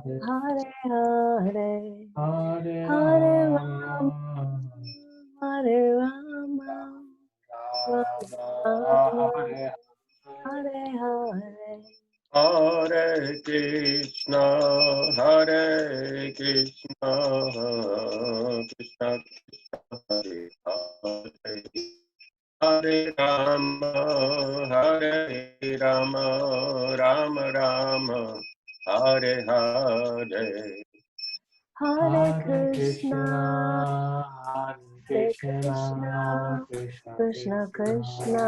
Hare Hare, Hare Hare Rama, Rama, Hare Rama, Rama Rama, Hare Hare Hare. Hare Krishna, Hare Krishna, Krishna Krishna, Hare Hare, Hare Rama, Hare Rama, Rama Rama, Hare Hare. Hare Hare Krishna, Hare Hare Krishna, Krishna, Krishna Krishna Krishna,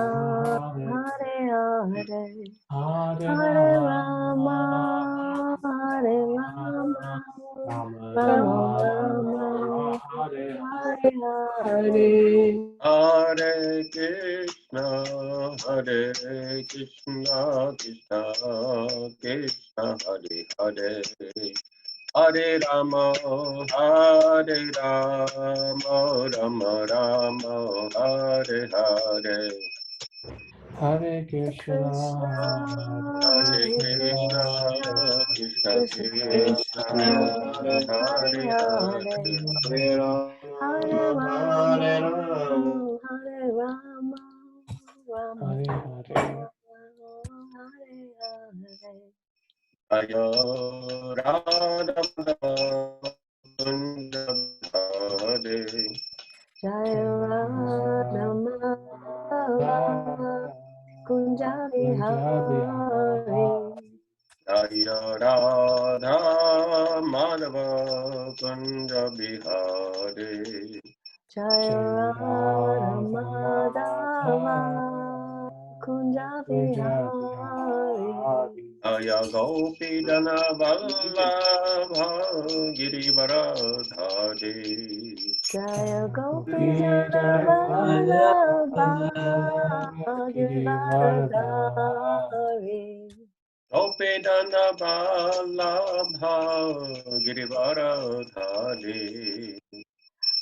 Hare Hare Hare, Hare Hare Rama, Hare Rama, Rama Rama Rama, Rama, Hare Hare Hare. Hare Krishna, Hare Krishna, Krishna Krishna, Hare Hare, Hare Rama, Hare Rama, Rama Rama, Hare Hare. Hare Krishna, Krishna, Hare Hare Krishna, Krishna, Krishna Krishna Krishna, Krishna, Hare Hare Hare. Hare, Hare Rama, Hare Rama, Rama Hare Rama, Hare Hare. Ayo Radha Kunja Hare. Jaya Radha Madhava Kunja Vihari. Jaya Radha Madhava Kunja Bihare. Jaya Radha Madhava Kunja Vihari. Jaya Gopi Jana Vallabha Girivaradhari. Jaya Gopi Jana Vallabha Girivaradhari. Gopi Jana Vallabha Girivaradhari.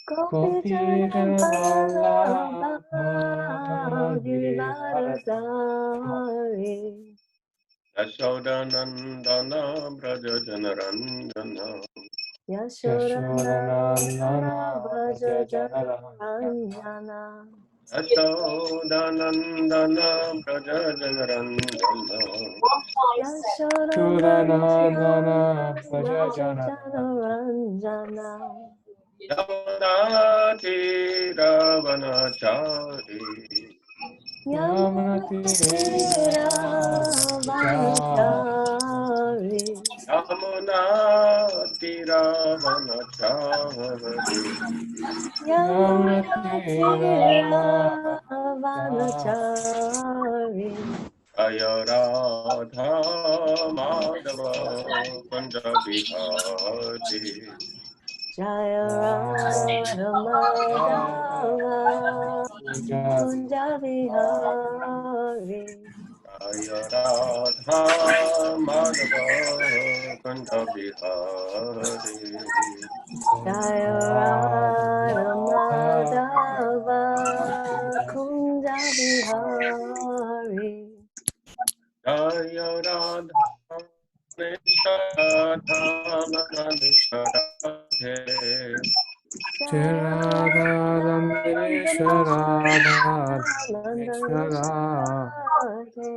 Gopi Jana Vallabha Girivaradhari. Yashodanandana Braja Janaranjana. Yashodanandana Bhaja Janaranjana. Yashodanandana Braja Janaranjana. Yashodanandana Bhaja Janaranjana. Yamunati Ravanachari. Yamunatira Vanachari. Yamunati Ravanachari. Yamunatira Vanachari. Jaya Radha Madhava Kunja Bihari. Jaya Radha Madhava Kunja Vihari. Jaya Radha Madhava Kunja Bihari. Jaya Radha Madhava Kunja Vihari. Jaya Radha Radha Radha Radha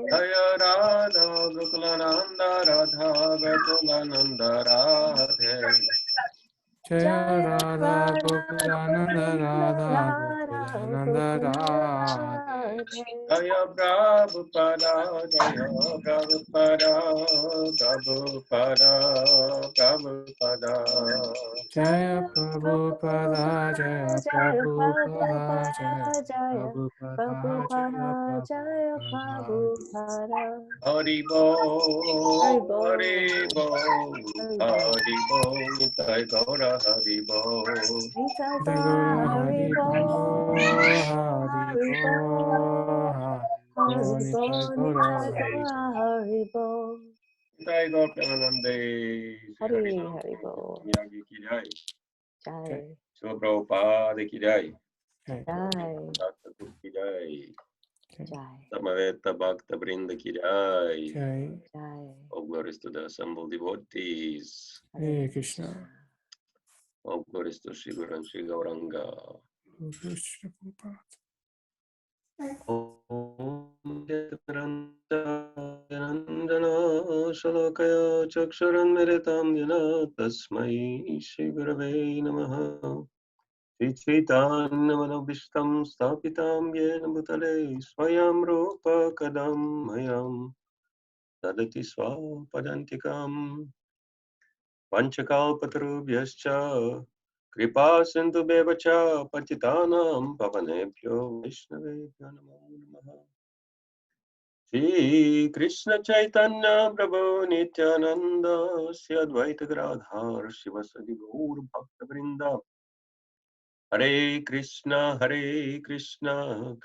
Jaya Radha Gokulananda Radha Gokulananda Radhe. Jaya Radha Gokulananda Radha Gokulananda Radhe. Jaya Prabhupada, Jaya Prabhupada, Prabhupada, Prabhupada. Jaya Prabhupada, Jaya Jaya Prabhupada, Jaya Jaya Prabhupada, Jaya Prabhupada, Jaya Prabhupada. Prabhupada. Hari Bol, Hari Hari Bol, Bol, Hari Bol. Hari Bol, Nitai Gaura Hari Bol. Nitai Jai Gaura Gaura Hari Hari Bo, Bol, Hari Hari Bo, Bol, Hari Hari Bo, Bol, Nitai Gaura Nitai Hari Gaura Hari Bol. Nitai Gaura Premanande, Hari Hari Ram, Hari Bol. Miyagi Ki Jai, Jai, Srila Prabhupada Ki Jai, Jai. Jai. Thakur Ki Jai. Jai. Samaveta Bhakta Vrinda ki jai. Jai. Jai. All glories to the assembled devotees. Hare Krishna. All glories to Sri Guru and Sri Gauranga. Krishna Prabhupada. Om Nandana Shalakaya Chaksharan Meritam Yana Tasmai Shri Gurave Namaha Shri Chaitanya Stapitam Yena Bhutale Swayam Rupa Kadam Mayam Tadati Swapadantikam Panchakalpatarubhyascha Kripa Sindhu Bevacha Patitanam Pavanebhyo Vaishnavebhyo Namo Namaha Shri Krishna Chaitanya Prabhu Nityananda Shri Advaita Gadadhar Shivasadi Gaur Bhakta Vrinda Hare Krishna Krishna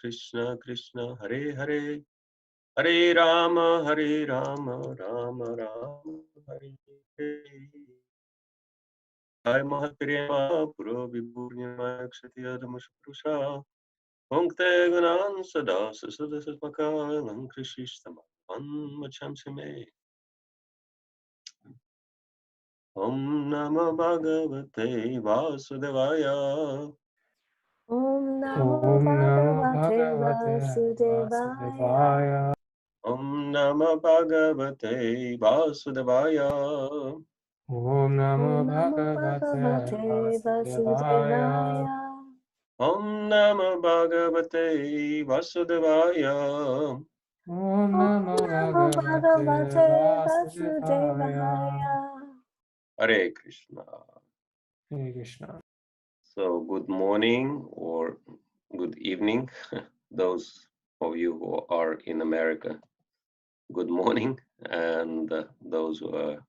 Krishna Hare Hare Hare Rama Rama Rama Hare Hare Jai Mahaprema Puro Vipurnima Kshatiyadamushpurusha Punkte Ganan Sada Susadasatmaka Krishishtama Macham Om Namah Bhagavate Vasudevaya Om Namo Om Namo Bhagavate Bhagavate Vasudevaya. Vasudevaya. Om Namah Bhagavate Vasudevaya Om Namo Om Namo Bhagavate Bhagavate Vasudevaya. Vasudevaya. Om Namah Bhagavate Vasudevaya Om Om Namo Namo Bhagavate Bhagavate Vasudevaya. Vasudevaya. Hare Krishna. Hare Krishna. So good morning or good evening, those of you who are in America. Good morning, and those who are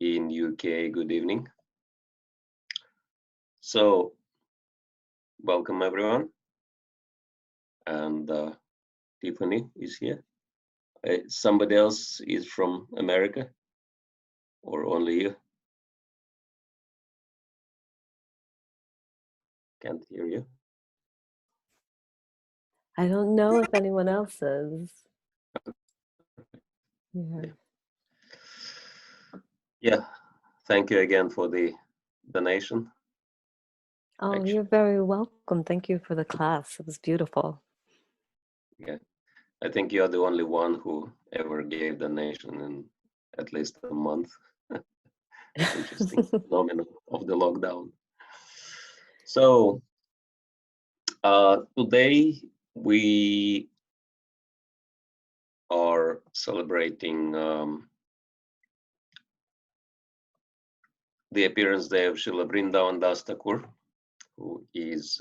in UK, good evening. So welcome everyone, and Tiffany is here. Somebody else is from America, or only you? Can't hear you. I don't know if anyone else is. Yeah. Yeah, thank you again for the donation. Oh, Actually, you're very welcome. Thank you for the class. It was beautiful. yeah, I think you're the only one who ever gave donation in at least a month. Interesting phenomenon of the lockdown. So today we are celebrating the appearance day of Srila Vrindavan Das Thakur, who is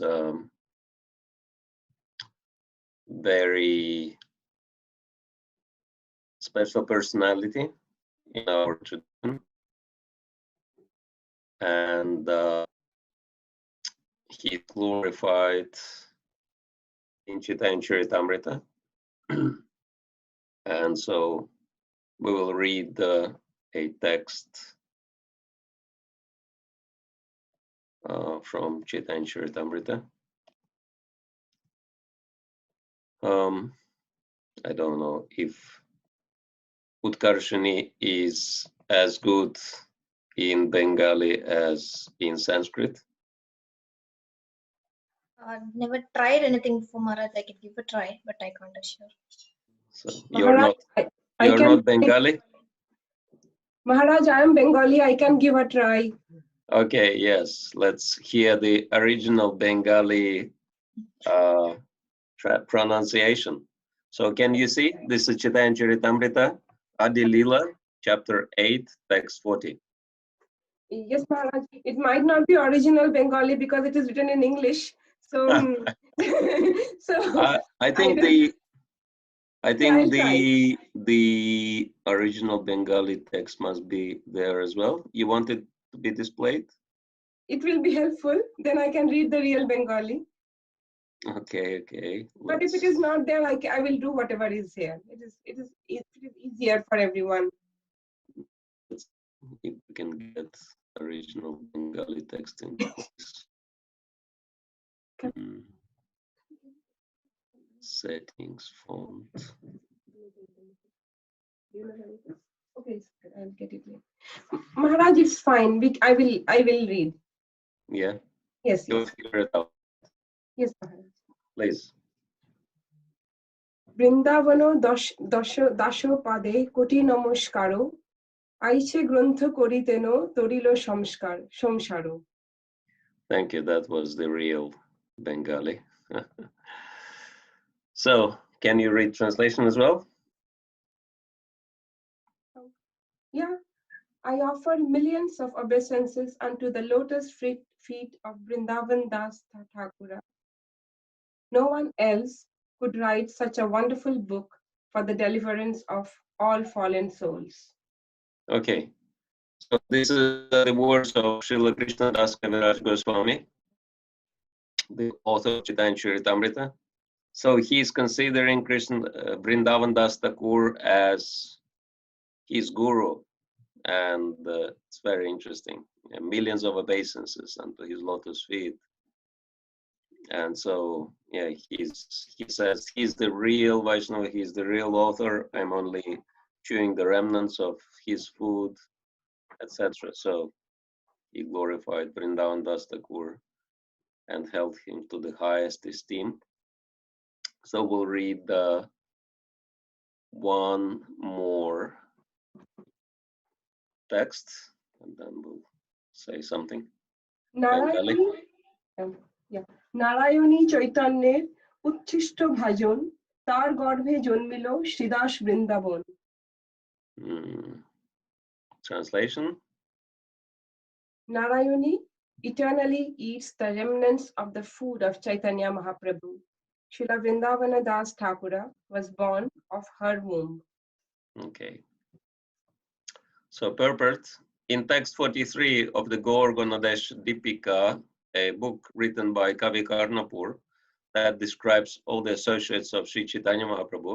very special personality in our tradition, and he glorified in Chaitanya Charitamrita. And so we will read a text from Chaitanya Charitamrita. I don't know if Utkarshini is as good in Bengali as in Sanskrit. Never tried anything before, Maharaj. I can give a try, but I can't assure. So you're Maharaj, not Bengali? Maharaj, I am Bengali. I can give a try. Okay, yes. Let's hear the original Bengali pronunciation. So can you see? This is Chaitanya Charitamrita, Adi Lila, chapter 8, text 40. Yes, Maharaj. It might not be original Bengali because it is written in English. So, I think the original Bengali text must be there as well. You want it to be displayed? It will be helpful. Then I can read the real Bengali. Okay. But if it is not there, I will do whatever is here. It is easier for everyone. Let's see if we can get original Bengali text in place. Settings, font. Okay, I'll get it later. Maharaj, it's fine. I will read. Yeah, Yes, you'll yes, figure it out. yes, Maharaj. Please. Vrindavano dasho pade koti namaskaro. Aiche grantha koriteno torilo samskaro. Thank you. That was the real Bengali. So, can you read translation as well? Yeah, I offer millions of obeisances unto the lotus feet of Vrindavan Das Thakura. No one else could write such a wonderful book for the deliverance of all fallen souls. Okay. So this is the words of Srila Krishna Das Kaviraj Goswami, the author of Chaitanya Charitamrita. So he's considering Krishna Vrindavan Das Thakur as his guru, and it's very interesting. Millions of obeisances unto his lotus feet. And so, yeah, he says he's the real Vaishnava, he's the real author. I'm only chewing the remnants of his food, etc. So he glorified Vrindavan Das Thakur and held him to the highest esteem. So we'll read one more text and then we'll say something. Bengali. Narayani চৈতন্যের উচ্ছিষ্ট ভাজন তার গর্ভে জন্মিল Sridas Vrindavan. Translation. Narayani eternally eats the remnants of the food of Chaitanya Mahaprabhu. Srila Vrindavana Das Thakura was born of her womb. Okay. So purport. In text 43 of the Gaur Ganadesh Dipika, a book written by Kavi Karnapur that describes all the associates of Sri Chaitanya Mahaprabhu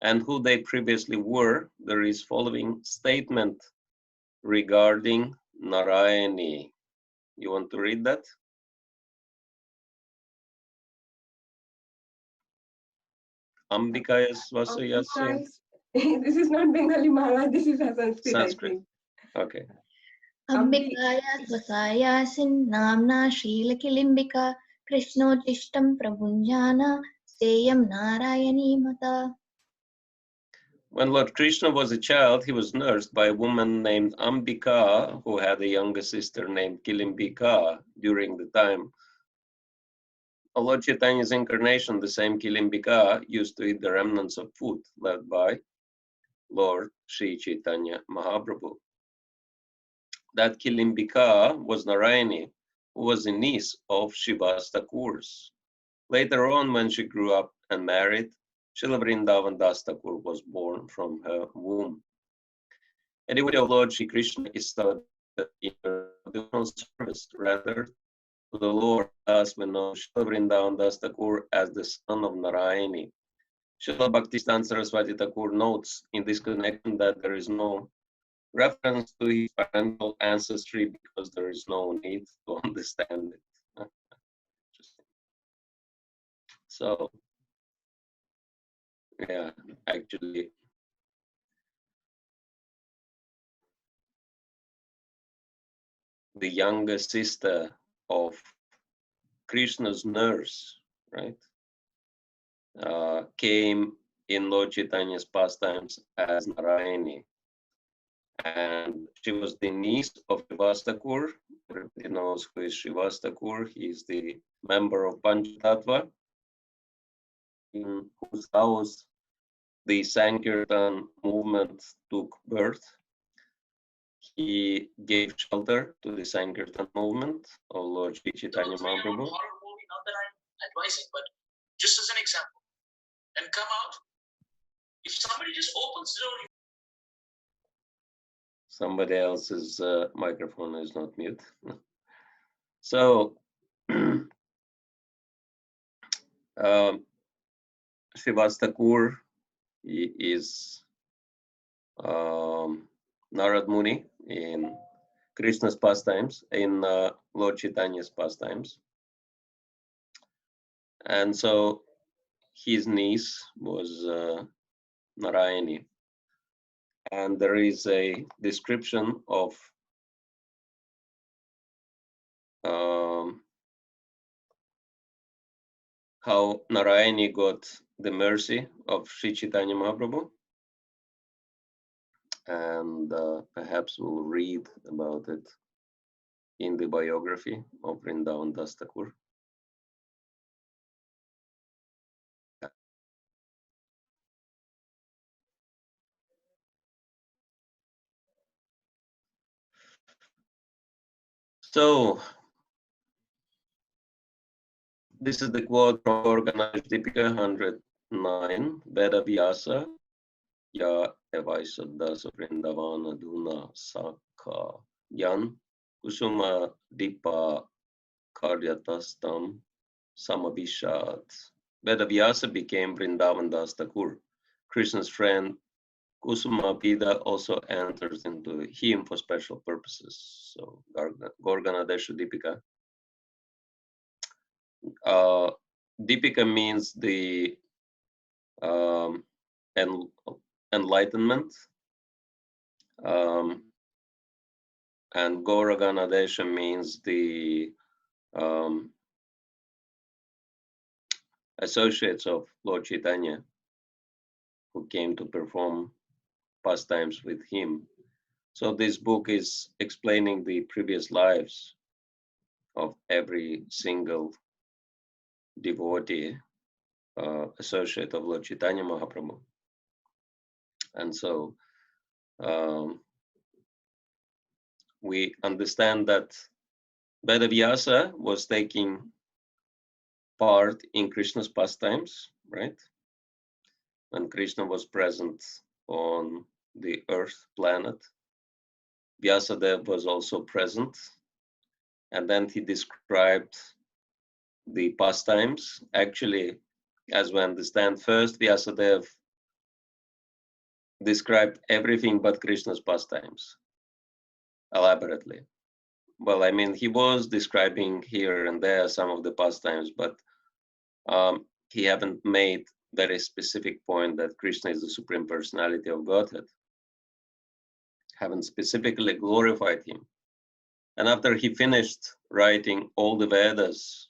and who they previously were, there is following statement regarding Narayani. You want to read that? Ambikayas Vasayasya. This is not Bengali Maharaj, this is a Sanskrit, I Sanskrit. think. Okay. Ambikaya Svasayasin Namna Shilakilimbika Krishnojishtam Prabhunjana Seyam Narayani Mata. When Lord Krishna was a child, he was nursed by a woman named Ambika, who had a younger sister named Kilimbika. During the time of Lord Chaitanya's incarnation, the same Kilimbika used to eat the remnants of food left by Lord Sri Chaitanya Mahaprabhu. That Kilimbika was Narayani, who was a niece of Shiva's Thakur's. Later on, when she grew up and married, Srila Vrindavan Das Thakur was born from her womb. A devotee of Lord Sri Krishna is thought in devotional service rather to the Lord, as we know Srila Vrindavan Das Thakur as the son of Narayani. Srila Bhakti Saraswati Thakur notes in this connection that there is no reference to his parental ancestry because there is no need to understand it. Interesting. So, yeah, actually, the younger sister of Krishna's nurse, right, came in Lord Chaitanya's pastimes as Narayani. And she was the niece of Srivas Thakur. Everybody knows who is Srivas Thakur. He is the member of Panchatattva, in whose house the Sankirtan movement took birth. He gave shelter to the Sankirtan movement of Lord Sri Chaitanya Mahaprabhu. Not that I'm advising, but just as an example, and come out. If somebody just opens the door, Somebody else's microphone is not mute. So, Srivas Thakur is Narad Muni in Krishna's pastimes, in Lord Chaitanya's pastimes. And so his niece was Narayani. And there is a description of how Narayani got the mercy of Sri Chaitanya Mahaprabhu. And perhaps we'll read about it in the biography of Vrindavan Das Thakur. So, this is the quote from Organized Deepika 109, Veda Vyasa, Ya Evaisadasa Vrindavana Duna Saka Yan Kusuma Dipa Karyatastam Samabhishat. Veda Vyasa became Vrindavan Das Thakur. Krishna's friend Kusuma Pida also enters into him for special purposes. So Gorganadesha Deepika. Deepika means the enlightenment, and Gauraganadesha means the associates of Lord Chaitanya who came to perform pastimes with him. So this book is explaining the previous lives of every single devotee, associate of Lord Chaitanya Mahaprabhu. And so we understand that Vedavyasa was taking part in Krishna's pastimes, right? When Krishna was present on the earth planet, Vyasadeva was also present. And then he described the pastimes. Actually, as we understand, first Vyasadeva described everything but Krishna's pastimes elaborately. Well, I mean, he was describing here and there some of the pastimes, but he haven't made very specific point that Krishna is the Supreme Personality of Godhead. Haven't specifically glorified him. And after he finished writing all the Vedas,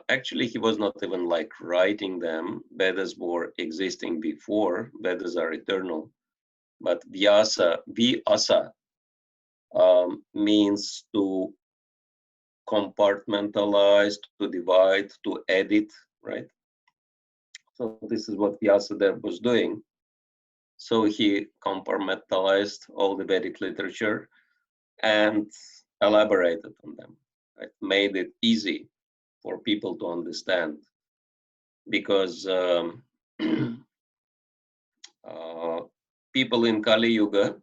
actually he was not even like writing them. Vedas were existing before. Vedas are eternal. But Vyasa, Vyasa, means to compartmentalize, to divide, to edit, right? So this is what Vyasadeva was doing. So he compartmentalized all the Vedic literature and elaborated on them, right? Made it easy for people to understand, because people in Kali Yuga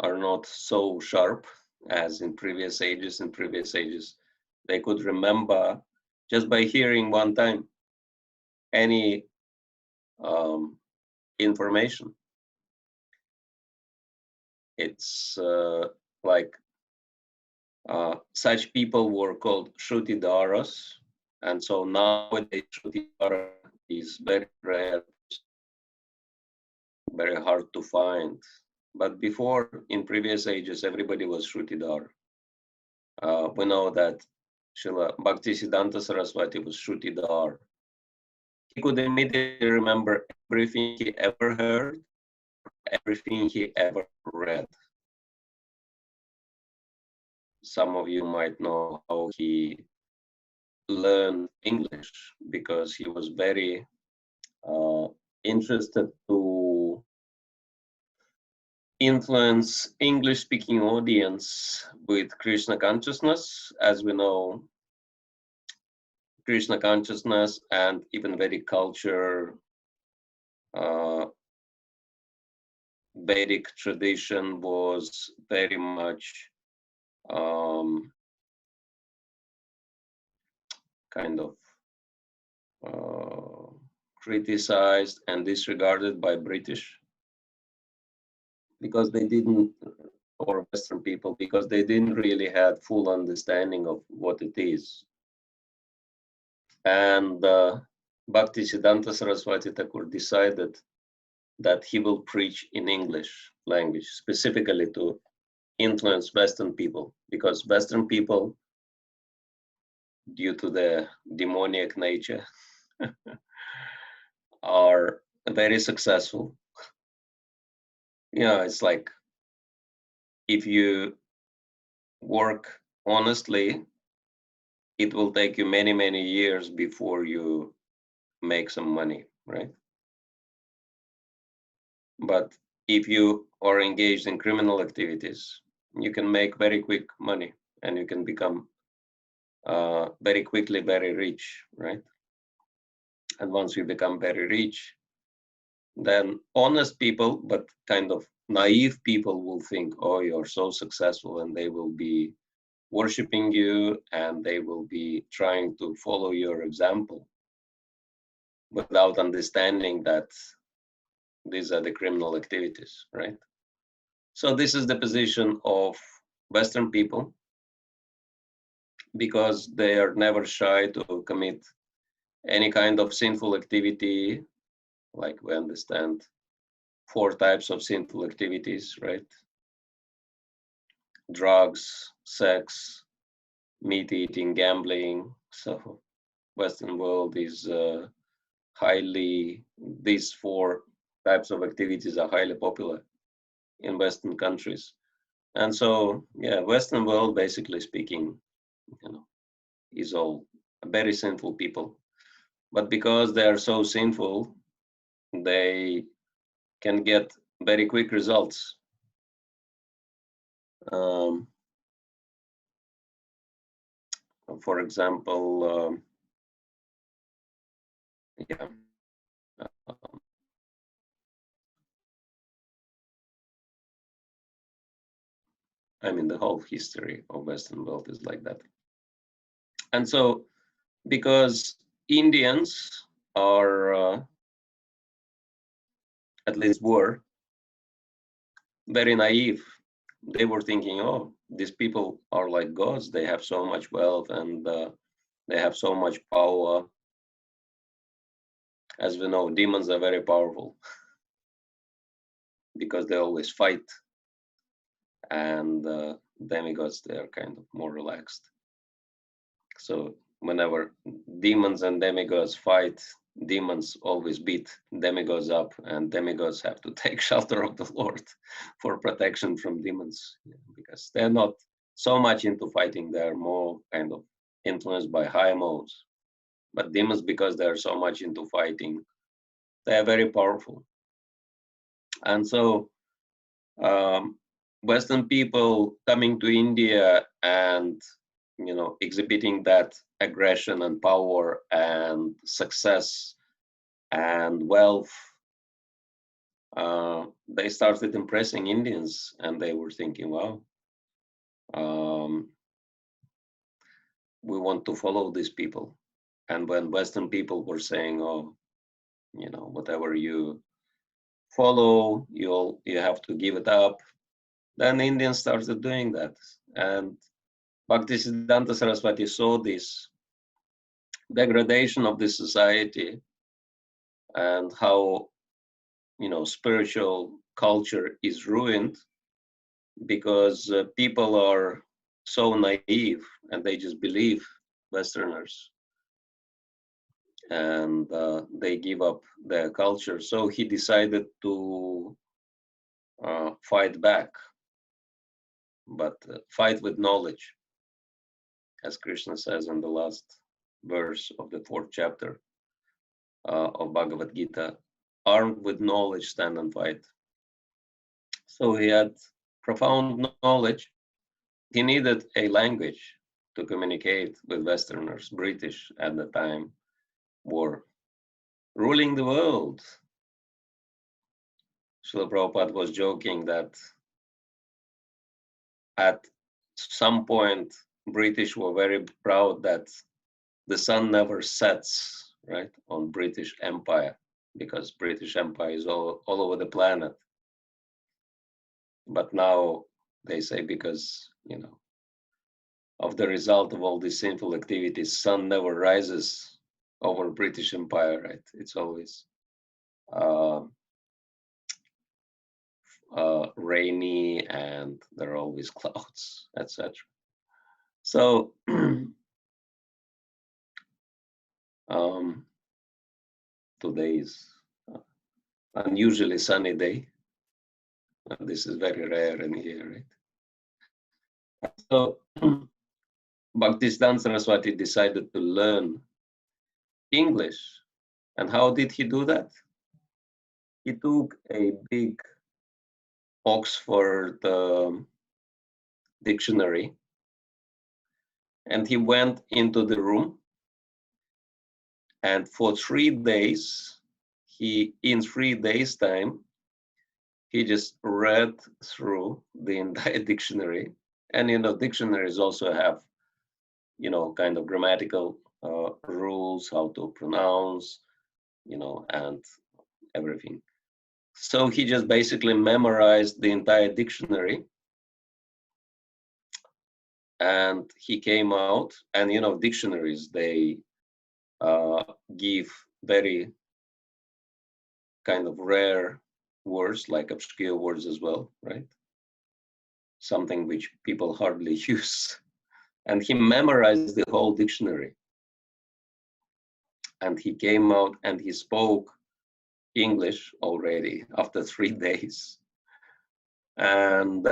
are not so sharp as in previous ages. In previous ages, they could remember just by hearing one time any information. It's like such people were called Shrutidaras, and so nowadays Shrutidara is very rare, very hard to find. But before, in previous ages, everybody was Shrutidar. We know that Srila Bhakti Siddhanta Saraswati was Shrutidar. He could immediately remember everything he ever heard, everything he ever read. Some of you might know how he learned English, because he was very interested to influence English-speaking audience with Krishna consciousness. As we know, Krishna consciousness and even Vedic culture, Vedic tradition was very much kind of criticized and disregarded by British, because they didn't, or Western people, because they didn't really have full understanding of what it is. And Bhakti Saraswati Thakur decided that he will preach in English language, specifically to influence Western people, because Western people, due to their demoniac nature, are very successful. It's like if you work honestly, it will take you many, many years before you make some money, right? But if you are engaged in criminal activities, you can make very quick money and you can become very quickly very rich, right? And once you become very rich, then honest people, but kind of naive people will think, oh, you're so successful, and they will be worshiping you and they will be trying to follow your example without understanding that these are the criminal activities, right? So this is the position of Western people, because they are never shy to commit any kind of sinful activity. Like we understand 4 types of sinful activities, right? Drugs, sex, meat eating, gambling. So Western world is these 4 types of activities are highly popular in Western countries. And so, Western world, basically speaking, is all very sinful people. But because they are so sinful, they can get very quick results. For example, I mean, the whole history of Western world is like that. And so, because Indians are, at least were, very naive, they were thinking, oh, these people are like gods. They have so much wealth and they have so much power. As we know, demons are very powerful because they always fight, and demigods, they are kind of more relaxed. So whenever demons and demigods fight, demons always beat demigods up, and demigods have to take shelter of the Lord for protection from demons, because they're not so much into fighting. They're more kind of influenced by high modes. But demons, because they're so much into fighting, they're very powerful. And so Western people coming to India and exhibiting that aggression and power and success and wealth, they started impressing Indians, and they were thinking, wow, we want to follow these people. And when Western people were saying, oh, whatever you follow, you have to give it up, then Indians started doing that. And Bhaktisiddhanta Saraswati saw this degradation of the society and how spiritual culture is ruined because people are so naive and they just believe Westerners, and they give up their culture. So he decided to fight back, but fight with knowledge, as Krishna says in the last verse of the 4th chapter of Bhagavad Gita, armed with knowledge, stand and fight. So he had profound knowledge. He needed a language to communicate with Westerners. British at the time were ruling the world. Srila Prabhupada was joking that at some point, British were very proud that the sun never sets, right, on British Empire, because British Empire is all over the planet. But now they say, because, of the result of all these sinful activities, sun never rises over British Empire, right? It's always rainy and there are always clouds, etc. So today is unusually sunny day. This is very rare in here, right? So Bhaktisiddhanta Saraswati decided to learn English. And how did he do that? He took a big Oxford dictionary and he went into the room, and for 3 days, in 3 days time, he just read through the entire dictionary. And dictionaries also have kind of grammatical rules, how to pronounce, and everything. So he just basically memorized the entire dictionary, and he came out, and dictionaries, they give very kind of rare words, like obscure words as well, right? Something which people hardly use. And he memorized the whole dictionary. And he came out and he spoke English already after 3 days. And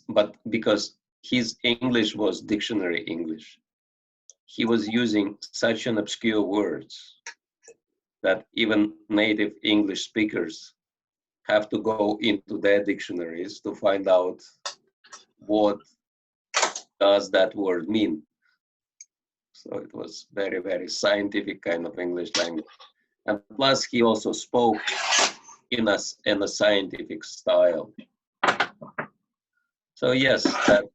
but because his English was dictionary English, he was using such an obscure words that even native English speakers have to go into their dictionaries to find out what does that word mean. So it was very, very scientific kind of English language. And plus he also spoke in a scientific style. So yes, that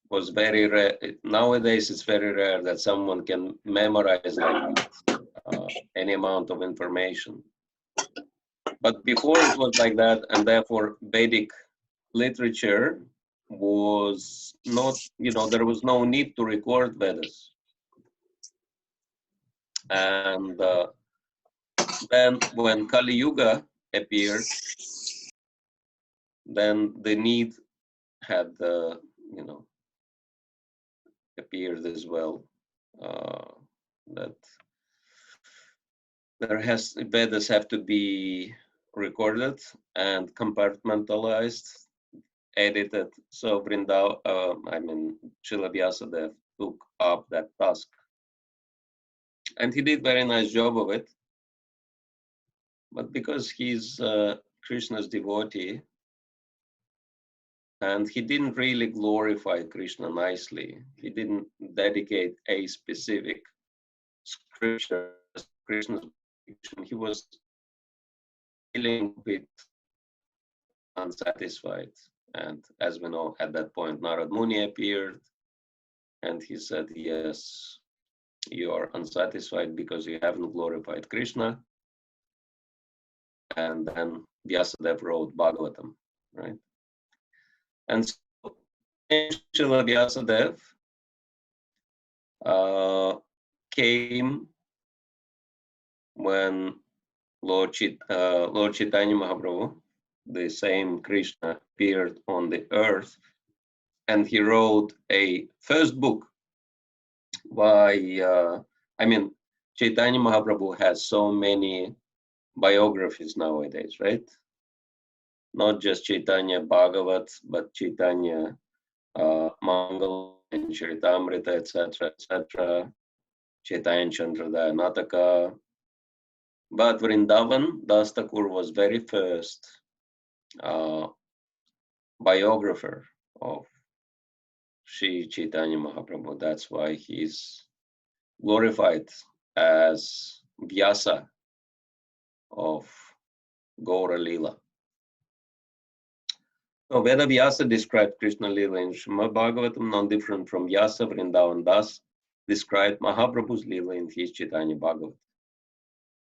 was very rare. Nowadays it's very rare that someone can memorize like any amount of information. But before it was like that, and therefore Vedic literature was not, there was no need to record Vedas. And then when Kali Yuga appeared, then the need had, appeared as well. That Vedas have to be recorded and compartmentalized, edited. So Vrindavan, Srila Vyasadeva took up that task. And he did very nice job of it. But because he's Krishna's devotee, and he didn't really glorify Krishna nicely, he didn't dedicate a specific scripture as Krishna's, he was feeling a bit unsatisfied. And as we know, at that point, Narad Muni appeared, and he said, yes, you are unsatisfied because you haven't glorified Krishna. And then Vyasadeva wrote Bhagavatam, right? And so Srila Vyasadeva came when Lord Chaitanya Mahaprabhu, the same Krishna, appeared on the earth, and he wrote a first book by, Chaitanya Mahaprabhu has so many biographies nowadays, right? Not just Chaitanya Bhagavat, but Chaitanya Mangal and Charitamrita, etc., etc., Chaitanya Chandradaya Nataka. But Vrindavan, Das Thakur was very first biographer of Sri Chaitanya Mahaprabhu. That's why he's glorified as Vyasa of Gaura Leela. So Veda Vyasa described Krishna Leela in Srimad Bhagavatam, non different from Vyasa. Vrindavan Das described Mahaprabhu's Leela in his Chaitanya Bhagavat.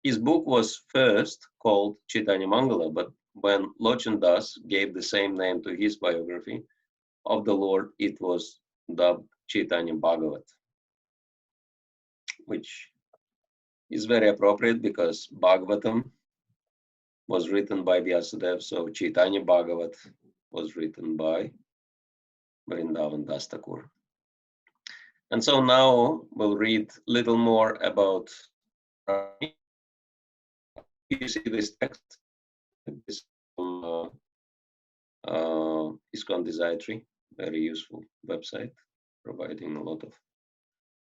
His book was first called Chaitanya Mangala, but when Lochan Das gave the same name to his biography of the Lord, it was dubbed Chaitanya Bhagavat. which is very appropriate because Bhagavatam was written by Vyasadeva, so Chaitanya Bhagavat was written by Vrindavan Das Thakur. And so now we'll read a little more about Narayani. You see this text, this ISKCON Desiree, very useful website, providing a lot of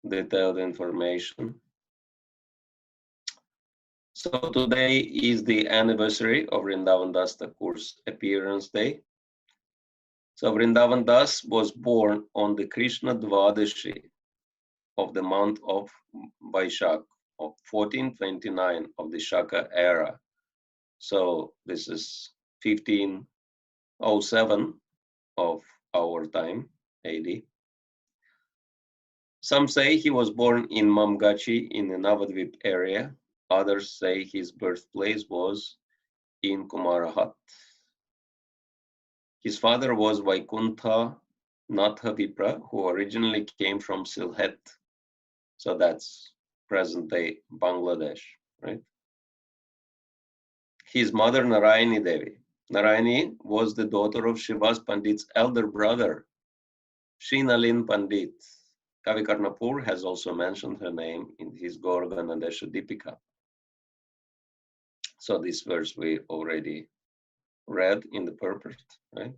detailed information. So today is the anniversary of Vrindavan Das Thakur's appearance day. So Vrindavan Das was born on the Krishna Dvadashi of the month of Vaishak of 1429 of the Shaka era. So this is 1507 of our time, AD. Some say he was born in Mamgachi in the Navadvip area. Others say his birthplace was in Kumarahat. His father was Vaikuntha Natha Vipra, who originally came from Sylhet. So that's present-day Bangladesh, right? His mother, Narayani Devi. Narayani was the daughter of Shivas Pandit's elder brother, Srinalin Pandit. Kavi Karnapur has also mentioned her name in his Gorganadesha Dipika. So this verse we already read in the purport, right?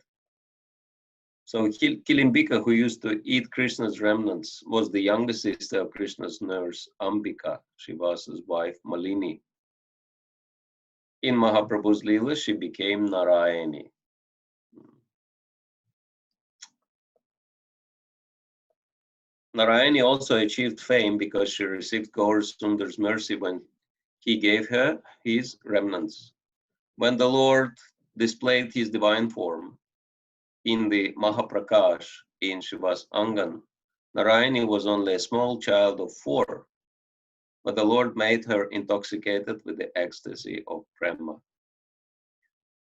So Kilimbika, who used to eat Krishna's remnants, was the younger sister of Krishna's nurse, Ambika, Shivasa's wife, Malini. In Mahaprabhu's Leela, she became Narayani. Narayani also achieved fame because she received Gaur Sundar's mercy when he gave her his remnants. When the Lord displayed his divine form in the Mahaprakash in Shiva's Angan, Narayani was only a small child of 4, but the Lord made her intoxicated with the ecstasy of Prema.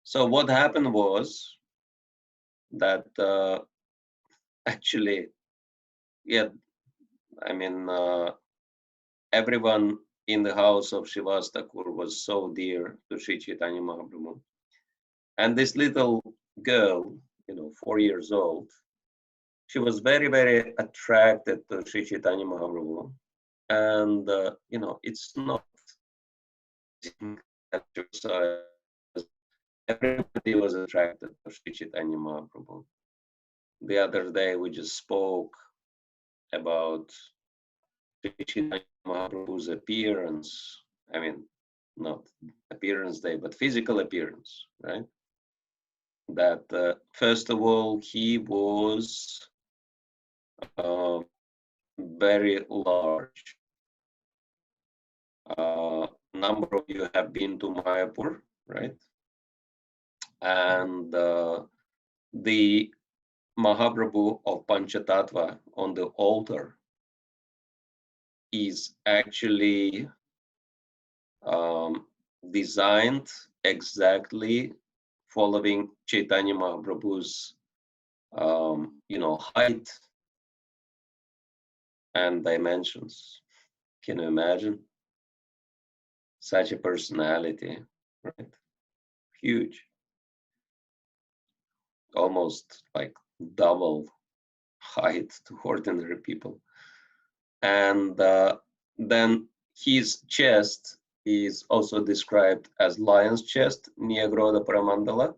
So what happened was that actually, yeah, I mean, everyone in the house of Shivas Thakur was so dear to Sri Chaitanya Mahaprabhu. And this little girl, 4 years old, she was very, very attracted to Sri Chaitanya Mahaprabhu. And, it's not everybody was attracted to Sri Chaitanya Mahaprabhu. The other day we just spoke about Sri Chaitanya Mahaprabhu's appearance. I mean, not appearance day, but physical appearance, right? That first of all, he was very large. Number of you have been to Mayapur, right? And the Mahaprabhu of Panchatattva on the altar is actually designed exactly following Chaitanya Mahaprabhu's height and dimensions. Can you imagine such a personality, right? Huge, almost like double height to ordinary people. And then his chest is also described as lion's chest, Niyagroda Paramandala,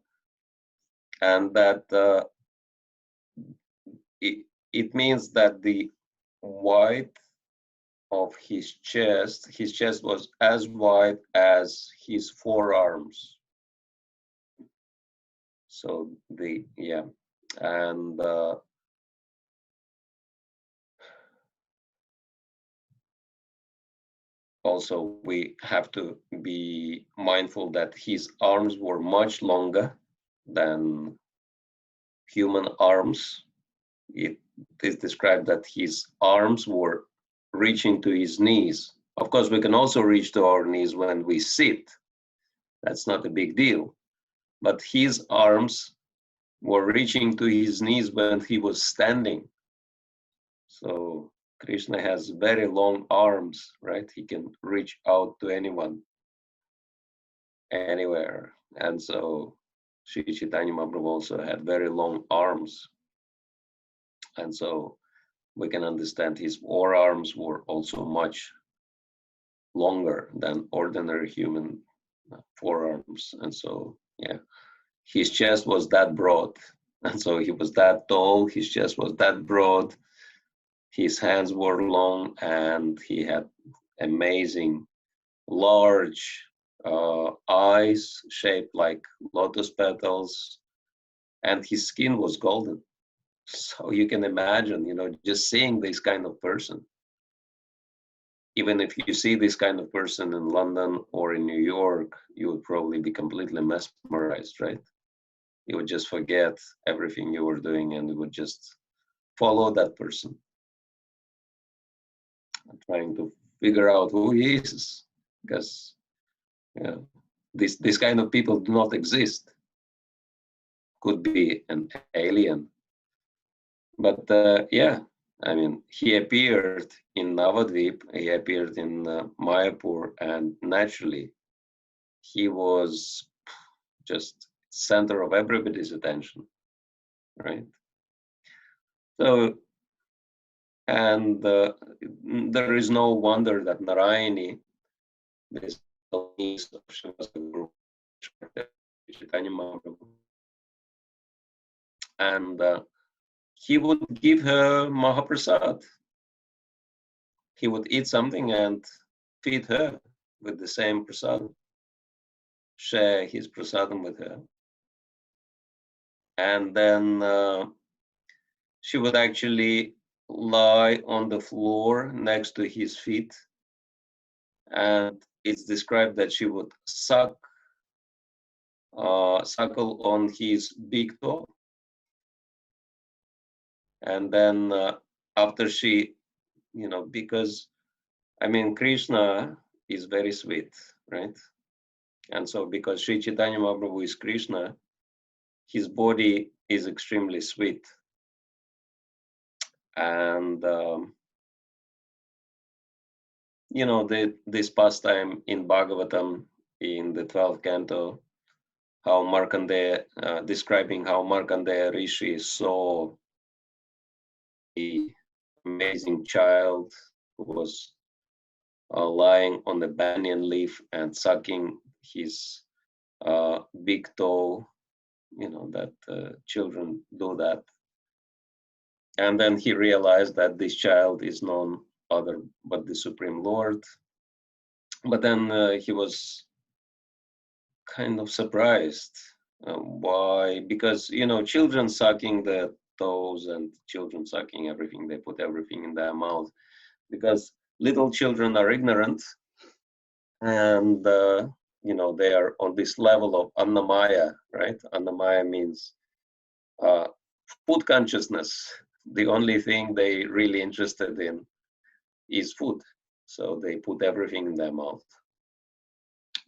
and that it means that the width of his chest was as wide as his forearms. So and also we have to be mindful that his arms were much longer than human arms. It is described that his arms were reaching to his knees. Of course, we can also reach to our knees when we sit. That's not a big deal. But his arms were reaching to his knees when he was standing. So Krishna has very long arms, right? He can reach out to anyone, anywhere. And so Sri Chaitanya Mahaprabhu also had very long arms. And so we can understand his forearms were also much longer than ordinary human forearms. And so, yeah, his chest was that broad. And so he was that tall, his chest was that broad, his hands were long, and he had amazing large eyes shaped like lotus petals, and his skin was golden. So you can imagine, just seeing this kind of person. Even if you see this kind of person in London or in New York, you would probably be completely mesmerized, right? You would just forget everything you were doing and you would just follow that person, trying to figure out who he is, because this kind of people do not exist. Could be an alien. But yeah, I mean, he appeared in Navadvip, he appeared in Mayapur, and naturally, he was just center of everybody's attention, right? So, and there is no wonder that Narayani, this niece of Srivastava Guru, Chaitanya Mahaprabhu, and he would give her Mahaprasad. He would eat something and feed her with the same prasadam, share his prasadam with her. And then she would actually lie on the floor next to his feet. And it's described that she would suckle on his big toe. And then after she, because, I mean, Krishna is very sweet, right? And so because Sri Chaitanya Mahaprabhu is Krishna, his body is extremely sweet. And, this pastime in Bhagavatam, in the 12th canto, how Markandeya, describing how Markandeya Rishi saw the amazing child who was lying on the banyan leaf and sucking his big toe, that children do that. And then he realized that this child is none other but the Supreme Lord. But then he was kind of surprised. Why? Because, children sucking the toes and children sucking everything, they put everything in their mouth because little children are ignorant and, they are on this level of annamaya, right? Annamaya means food consciousness. The only thing they really interested in is food. So they put everything in their mouth.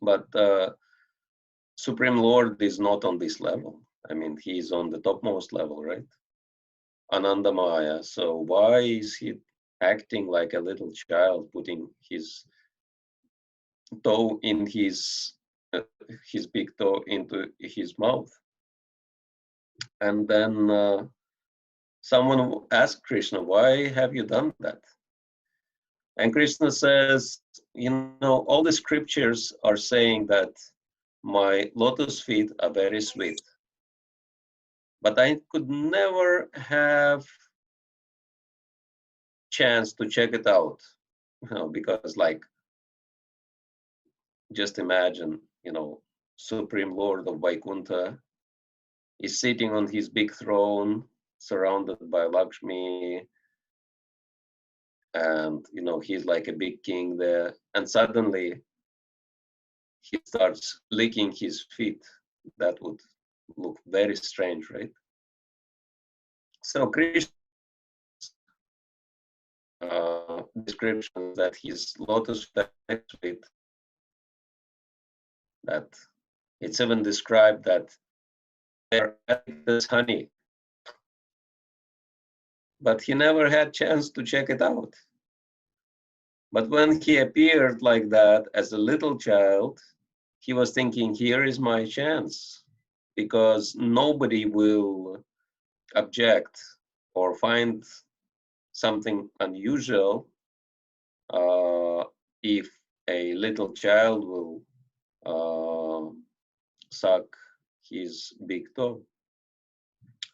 But Supreme Lord is not on this level. I mean, he is on the topmost level, right? Anandamaya. So why is he acting like a little child, putting his toe in his big toe into his mouth? And then someone asked Krishna, why have you done that? And Krishna says, all the scriptures are saying that my lotus feet are very sweet, but I could never have chance to check it out, because just imagine, Supreme Lord of Vaikuntha is sitting on his big throne, surrounded by Lakshmi, and he's like a big king there, and suddenly he starts licking his feet. That would look very strange, right? So Krishna description that his lotus feet, that it's even described that they're as honey. but he never had chance to check it out. But when he appeared like that as a little child, he was thinking, here is my chance, because nobody will object or find something unusual if a little child will suck his big toe.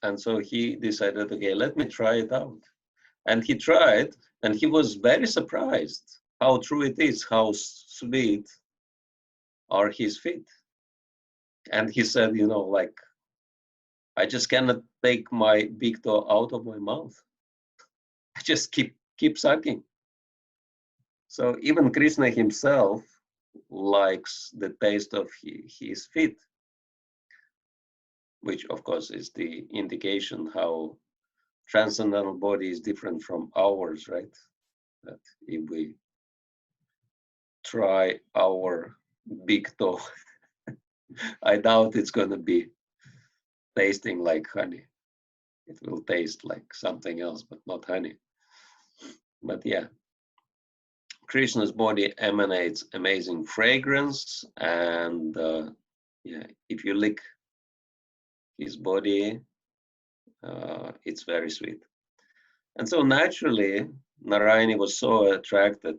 And so he decided, okay, let me try it out. And he tried, and he was very surprised how true it is, how sweet are his feet. And he said, you know, like, I just cannot take my big toe out of my mouth. I just keep sucking. So even Krishna himself likes the taste of his feet, which of course is the indication how transcendental body is different from ours, right? That if we try our big toe, I doubt it's going to be tasting like honey. It will taste like something else, but not honey. But yeah, Krishna's body emanates amazing fragrance, and yeah, if you lick his body, it's very sweet. And so naturally, Narayani was so attracted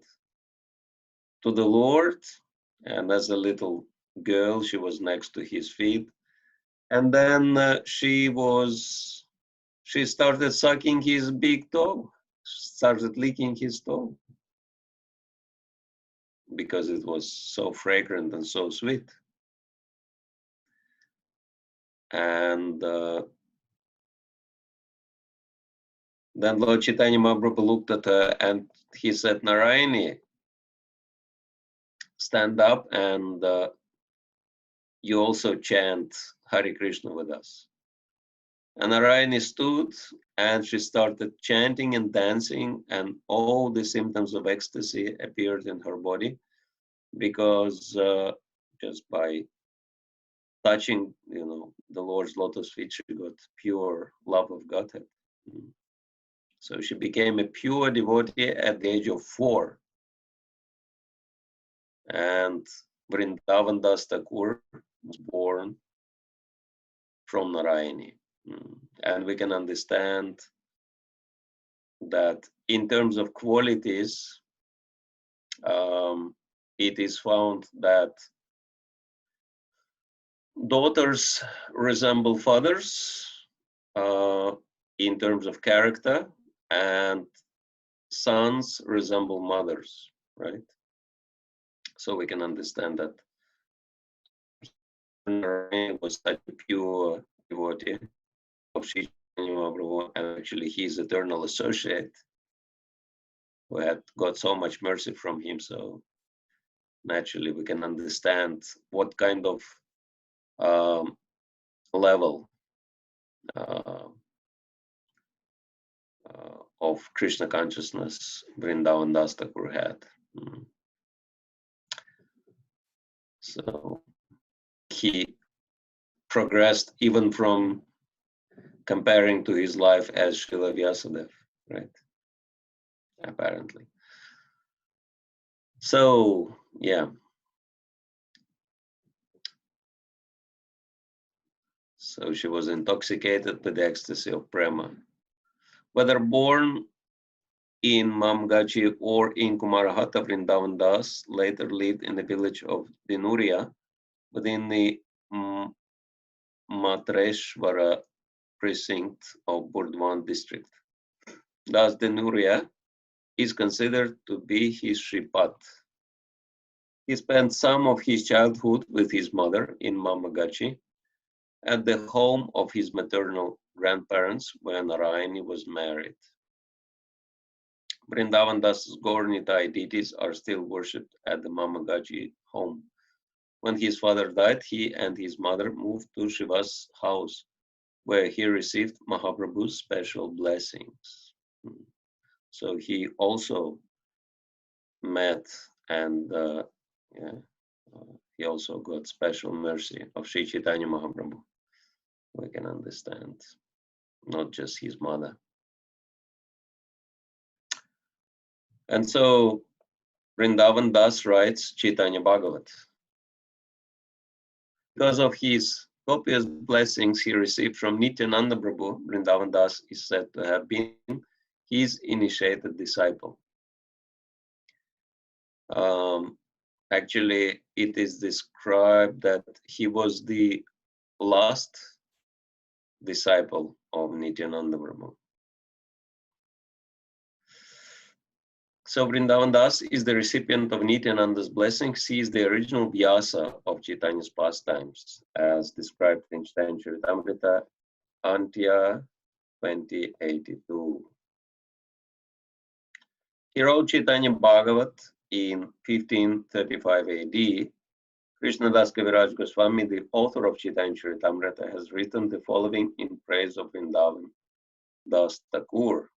to the Lord, and as a little girl, she was next to his feet. And then she started sucking his big toe, started licking his toe, because it was so fragrant and so sweet. And then Lord Chaitanya Mahaprabhu looked at her and he said, Narayani, stand up and you also chant Hare Krishna with us. And Narayani stood and she started chanting and dancing, and all the symptoms of ecstasy appeared in her body, because just by touching, you know, the Lord's lotus feet, she got pure love of Godhead. So she became a pure devotee at the age of 4. And Vrindavan Das Thakur was born from Narayani. And we can understand that in terms of qualities, it is found that daughters resemble fathers in terms of character, and sons resemble mothers, right? So we can understand that Narayana was such a pure devotee of Sri Chaitanya Mahaprabhu, and actually his eternal associate, who had got so much mercy from him. So naturally we can understand what kind of level of Krishna consciousness Vrindavan Das Thakur had. So he progressed even from comparing to his life as Srila Vyasadeva, right? Apparently. So, yeah. So she was intoxicated with the ecstasy of prema. Whether born in Mamgachi or in Kumarahata, Vrindavan Das later lived in the village of Dinuria within the Matreshwara precinct of Burdwan district. Thus, Dinuria is considered to be his Shripat. He spent some of his childhood with his mother in Mamagachi at the home of his maternal grandparents when Narayani was married. Vrindavan Das Gaur-Nitai deities are still worshipped at the Mamagachi home. When his father died, he and his mother moved to Shiva's house, where he received Mahaprabhu's special blessings. So he also met and he also got special mercy of Sri Chaitanya Mahaprabhu. We can understand, not just his mother. And so Vrindavan Das writes Chaitanya Bhagavat. Because of his copious blessings he received from Nityananda Prabhu, Vrindavan Das is said to have been his initiated disciple. Actually, it is described that he was the last disciple of Nityananda Prabhu. So Vrindavan Das is the recipient of Nityananda's blessings. He is the original Vyasa of Chaitanya's pastimes, as described in Chaitanya Charitamrita, Antya 2082. He wrote Chaitanya Bhagavat in 1535 AD. Krishnadas Kaviraj Goswami, the author of Chaitanya Charitamrita, has written the following in praise of Vrindavan Das Thakur.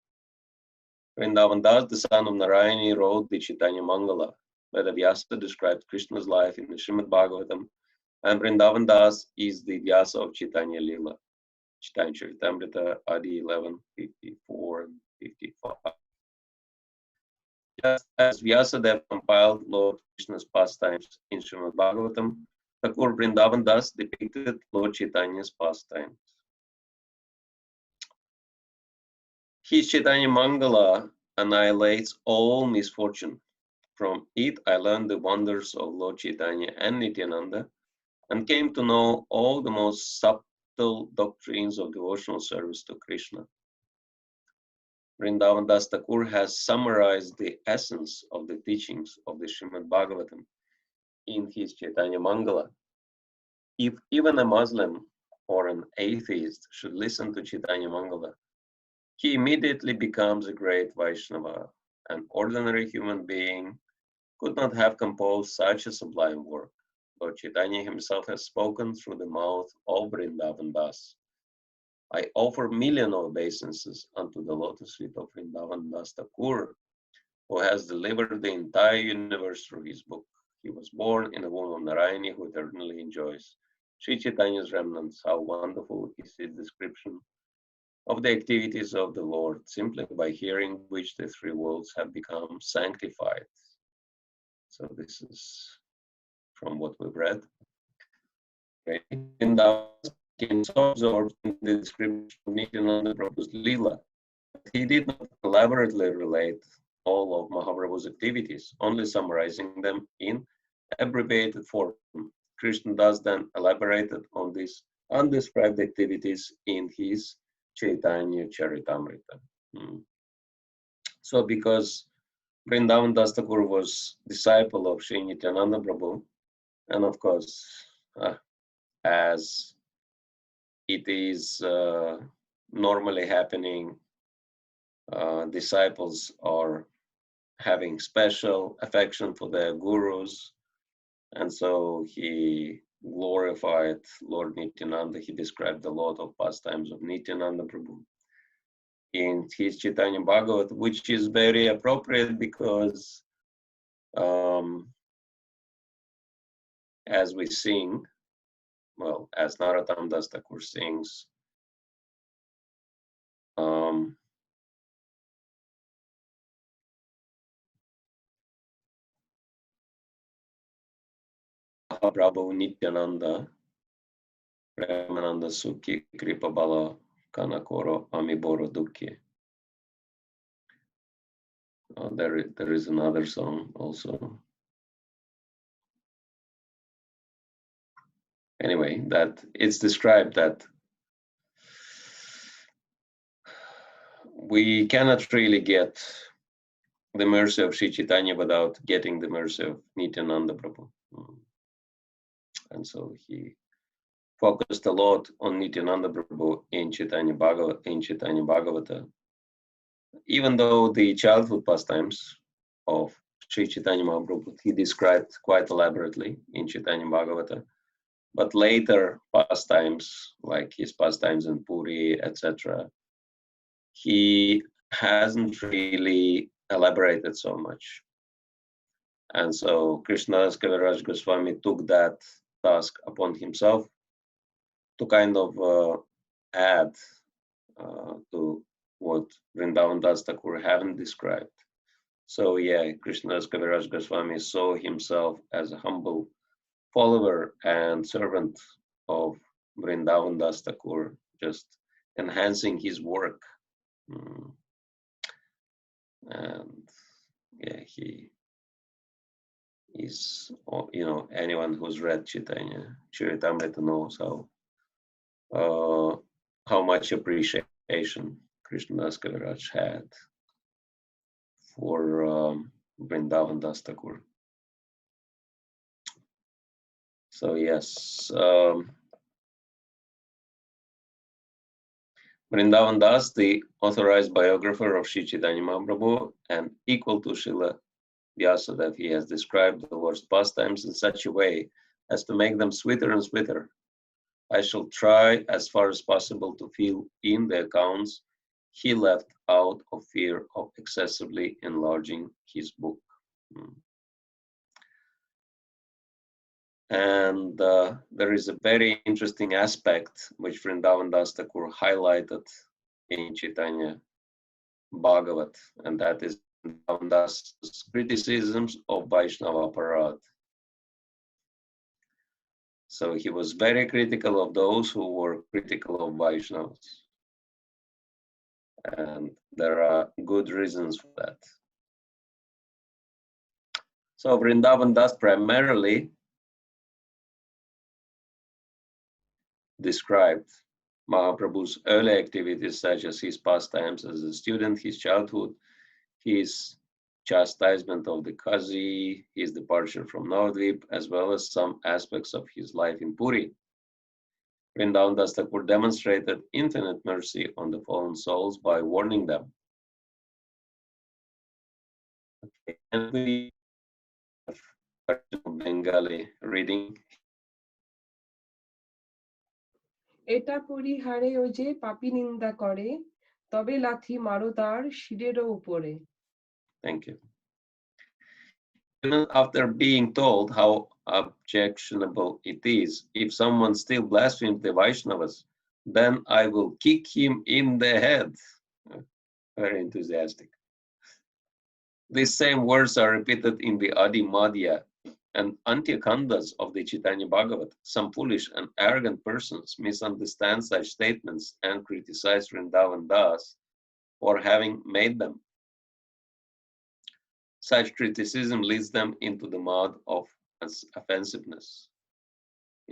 Vrindavan Das, the son of Narayani, wrote the Chaitanya Mangala, where the Vyasa describes Krishna's life in the Srimad Bhagavatam, and Vrindavan Das is the Vyasa of Chaitanya Lila, Chaitanya Charitamrita, Adi 11, 54 and 55. Just as Vyasadeva compiled Lord Krishna's pastimes in Srimad Bhagavatam, Thakur Vrindavan Das depicted Lord Chaitanya's pastimes. His Chaitanya Mangala annihilates all misfortune. From it, I learned the wonders of Lord Chaitanya and Nityananda and came to know all the most subtle doctrines of devotional service to Krishna. Vrindavan Das Thakur has summarized the essence of the teachings of the Srimad Bhagavatam in his Chaitanya Mangala. If even a Muslim or an atheist should listen to Chaitanya Mangala, he immediately becomes a great Vaishnava. An ordinary human being could not have composed such a sublime work. Lord Chaitanya himself has spoken through the mouth of Vrindavan Das. I offer million obeisances unto the lotus feet of Vrindavan Das Thakur, who has delivered the entire universe through his book. He was born in the womb of Narayani, who eternally enjoys Sri Chaitanya's remnants. How wonderful is his description of the activities of the Lord, simply by hearing which the three worlds have become sanctified. So this is from what we've read. Okay. And became so absorbed in the description of Nityananda Prabhu's Leela, he did not elaborately relate all of Mahaprabhu's activities, only summarizing them in abbreviated form. Krishna Das then elaborated on these undescribed activities in his Chaitanya Charitamrita. So because Vrindavan Das Thakur was disciple of Sri Nityananda Prabhu, and of course, as it is normally happening, disciples are having special affection for their gurus, and so he glorified Lord Nityananda. He described a lot of pastimes of Nityananda Prabhu in his Chaitanya Bhagavat, which is very appropriate because as we sing, well, as Narottam Das Thakur sings, Prabhu Nityananda, Premananda Sukhi, Kripa Bala, Kanakoro, Amiboro Dukhi. There is another song also. Anyway, that it's described that we cannot really get the mercy of Sri Chaitanya without getting the mercy of Nityananda Prabhu. And so he focused a lot on Nityananda Prabhu in Chaitanya Bhagavata. Even though the childhood pastimes of Sri Chaitanya Mahaprabhu he described quite elaborately in Chaitanya Bhagavata, but later pastimes, like his pastimes in Puri, etc., he hasn't really elaborated so much. And so Krishnadas Kaviraj Goswami took that task upon himself to kind of add to what Vrindavan Das Thakur haven't described. So yeah, Krishnadas Kaviraj Goswami saw himself as a humble follower and servant of Vrindavan Das Thakur, just enhancing his work. And yeah, he is, anyone who's read Chaitanya Charitamrita knows how much appreciation Krishnadas Kaviraj had for Vrindavan Das Thakur. So yes, Vrindavan Das, the authorized biographer of Sri Chaitanya Mahaprabhu and equal to Srila Vyasadeva, he has described the Lord's pastimes in such a way as to make them sweeter and sweeter. I shall try as far as possible to fill in the accounts he left out of fear of excessively enlarging his book. And there is a very interesting aspect which Vrindavan Das Thakur highlighted in Chaitanya Bhagavat, and that is Vrindavan Das's criticisms of Vaishnava Parad. So he was very critical of those who were critical of Vaishnavas. And there are good reasons for that. So Vrindavan Das primarily described Mahaprabhu's early activities, such as his pastimes as a student, his childhood, his chastisement of the Kazi, his departure from Navadvip, as well as some aspects of his life in Puri. Vrindavan Das Thakur demonstrated infinite mercy on the fallen souls by warning them. Okay, and we have Bengali reading. এটা পরিহারে ও যে পাপী নিন্দা করে তবে লাথি মারো তার শিরেরও উপরে. Thank you. Even after being told how objectionable it is, if someone still blasphemes the Vaishnavas, then I will kick him in the head. Very enthusiastic. These same words are repeated in the Adi Madhya and Antyakandas of the Chaitanya Bhagavat. Some foolish and arrogant persons misunderstand such statements and criticize Vrindavan Das for having made them. Such criticism leads them into the mud of offensiveness.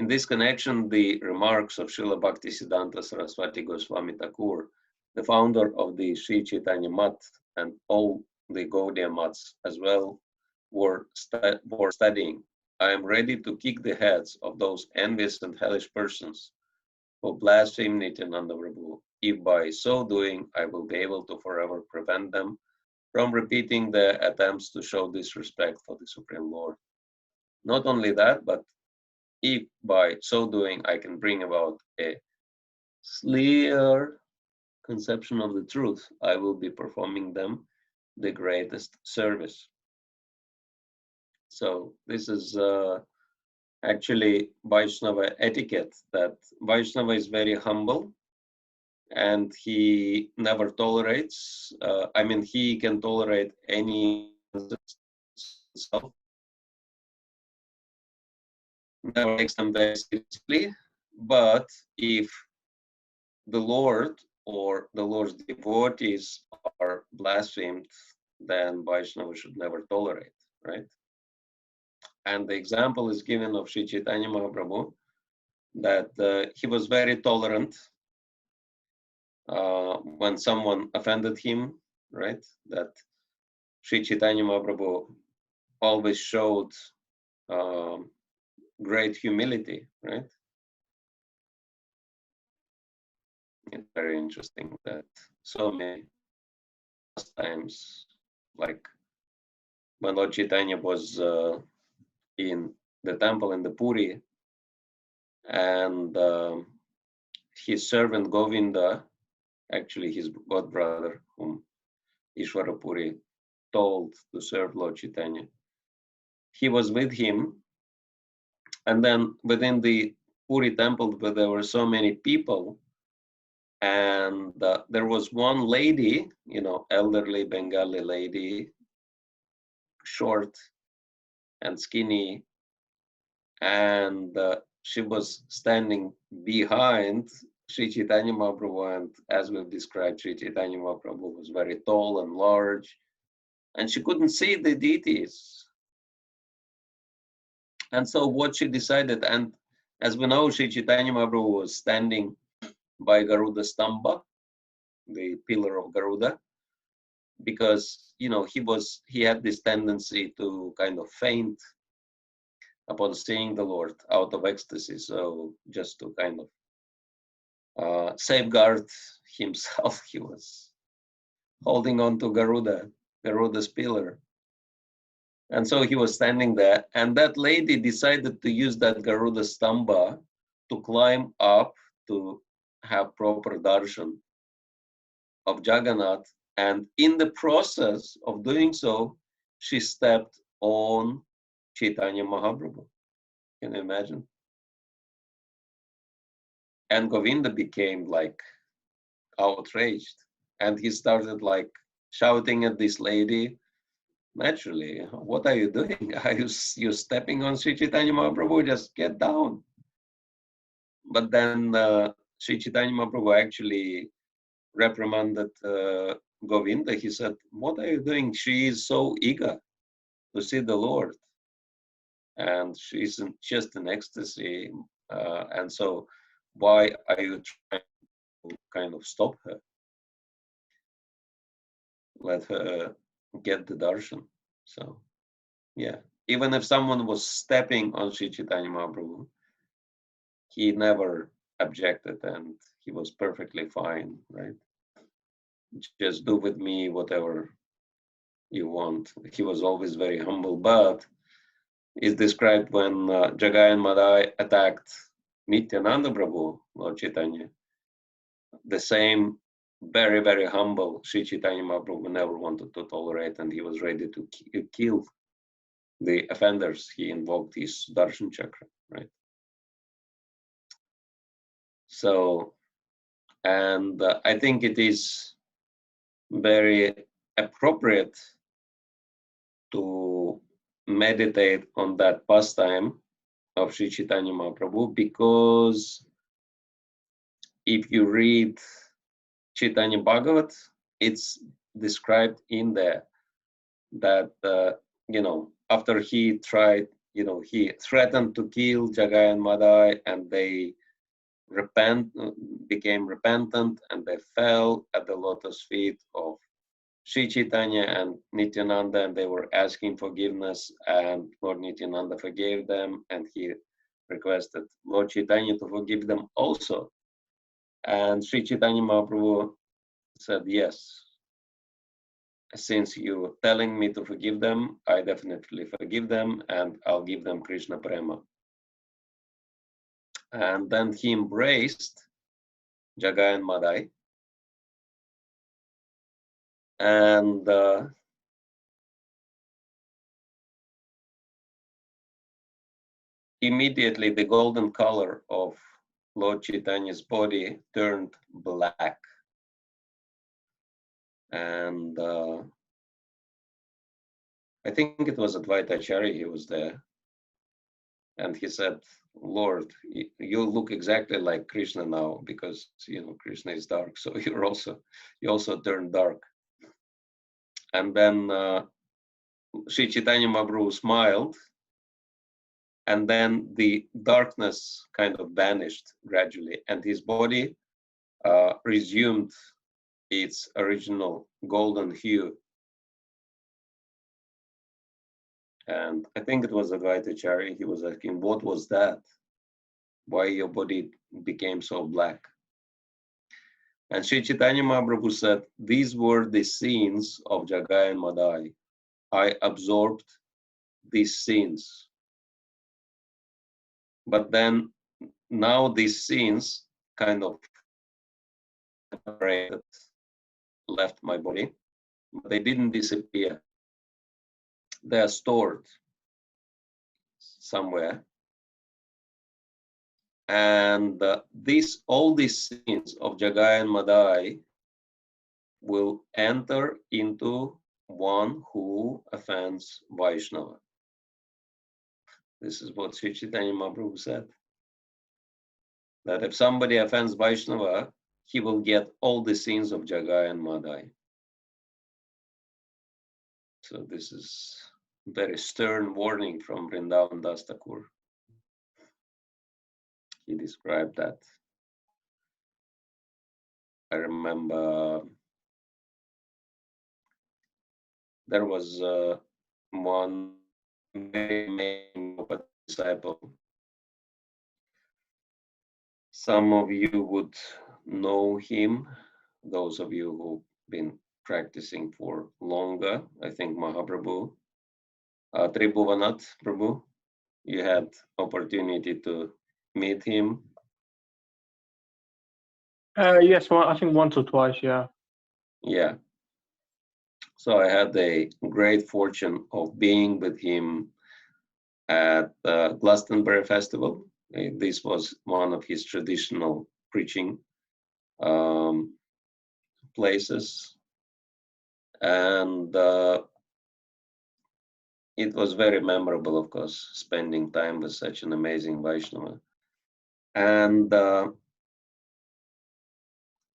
In this connection, the remarks of Srila Bhaktisiddhanta Saraswati Goswami Thakur, the founder of the Sri Chaitanya Math and all the Gaudiya Maths as well, were studying. I am ready to kick the heads of those envious and hellish persons who blaspheme Nityananda Prabhu. If by so doing, I will be able to forever prevent them from repeating their attempts to show disrespect for the Supreme Lord. Not only that, but if by so doing I can bring about a clear conception of the truth, I will be performing them the greatest service. So this is actually Vaishnava etiquette, that Vaishnava is very humble and he never tolerates, he can tolerate any himself, never takes them very seriously, but if the Lord or the Lord's devotees are blasphemed, then Vaishnava should never tolerate, right? And the example is given of Sri Chaitanya Mahaprabhu, that he was very tolerant when someone offended him, right? That Sri Chaitanya Mahaprabhu always showed great humility, right? It's very interesting that so many times, like when Lord Chaitanya was in the temple in the Puri, and his servant Govinda, actually his godbrother, whom Ishvara Puri told to serve Lord Chaitanya, he was with him, and then within the Puri temple where there were so many people, and there was one lady, elderly Bengali lady, short and skinny, and she was standing behind Sri Chaitanya Mahaprabhu, and as we've described, Sri Chaitanya Mahaprabhu was very tall and large, and she couldn't see the deities. And so what she decided, and as we know, Sri Chaitanya Mahaprabhu was standing by Garuda Stamba, the pillar of Garuda, because he had this tendency to kind of faint upon seeing the Lord out of ecstasy. So just to kind of safeguard himself, he was holding on to Garuda's pillar. And so he was standing there, and that lady decided to use that Garuda Stamba to climb up to have proper darshan of Jagannath. And in the process of doing so, she stepped on Chaitanya Mahaprabhu. Can you imagine? And Govinda became like outraged, and he started like shouting at this lady. Naturally, what are you doing? Are you stepping on Sri Chaitanya Mahaprabhu? Just get down. But then Sri Chaitanya Mahaprabhu actually reprimanded Govinda. He said, what are you doing? She is so eager to see the Lord, and she's just in ecstasy. And so why are you trying to kind of stop her? Let her get the darshan. So, yeah, even if someone was stepping on Sri Chaitanya Mahaprabhu, he never objected, and he was perfectly fine, right? Just do with me whatever you want. He was always very humble, but it's described when Jagai and Madai attacked Nityananda Prabhu, Lord Chaitanya. The same very, very humble Sri Chaitanya Mahaprabhu never wanted to tolerate, and he was ready to kill the offenders. He invoked his darshan chakra, right? So, and I think it is very appropriate to meditate on that pastime of Sri Chaitanya Mahaprabhu, because if you read Chaitanya Bhagavat, it's described in there that after he tried, he threatened to kill Jagai and Madai, and they became repentant, and they fell at the lotus feet of Sri Chaitanya and Nityananda, and they were asking forgiveness, and Lord Nityananda forgave them, and he requested Lord Chaitanya to forgive them also. And Sri Chaitanya Mahaprabhu said, yes, since you're telling me to forgive them, I definitely forgive them, and I'll give them Krishna Prema. And then he embraced Jagai and Madai, and immediately the golden color of Lord Chaitanya's body turned black. And I think it was Advaita Acharya, he was there. And he said, Lord, you look exactly like Krishna now, because Krishna is dark, so you also turn dark. And then Sri Chaitanya Mahaprabhu smiled, and then the darkness kind of vanished gradually, and his body resumed its original golden hue. And I think it was Advaita Acharya, he was asking, what was that? Why your body became so black? And Sri Chaitanya Mahaprabhu said, these were the scenes of Jagai and Madai. I absorbed these scenes. But then now these scenes kind of separated, left my body, but they didn't disappear. They are stored somewhere. And all these scenes of Jagai and Madai will enter into one who offends Vaishnava. This is what Sri Chaitanya Mahaprabhu said. That if somebody offends Vaishnava, he will get all the sins of Jagai and Madai. So this is very stern warning from Vrindavan Das Thakur. He described that. I remember there was one very main disciple. Some of you would know him, those of you who've been practicing for longer. I think Mahaprabhu, Tribhuvanat Prabhu, you had opportunity to meet him. Yes, well, I think once or twice, yeah. Yeah. So I had the great fortune of being with him at the Glastonbury Festival. This was one of his traditional preaching places. And it was very memorable, of course, spending time with such an amazing Vaishnava. And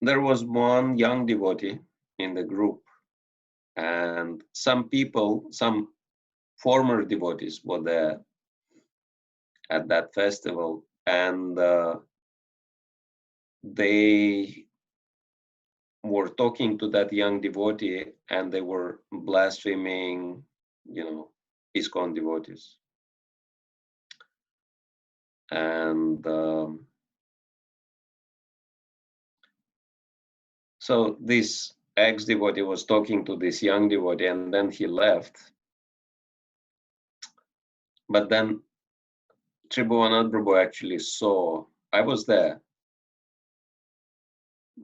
there was one young devotee in the group, and some people, some former devotees were there at that festival, and they were talking to that young devotee, and they were blaspheming, ISKCON devotees. And so this ex-devotee was talking to this young devotee, and then he left. But then Tribhuvanat Prabhu actually saw, I was there,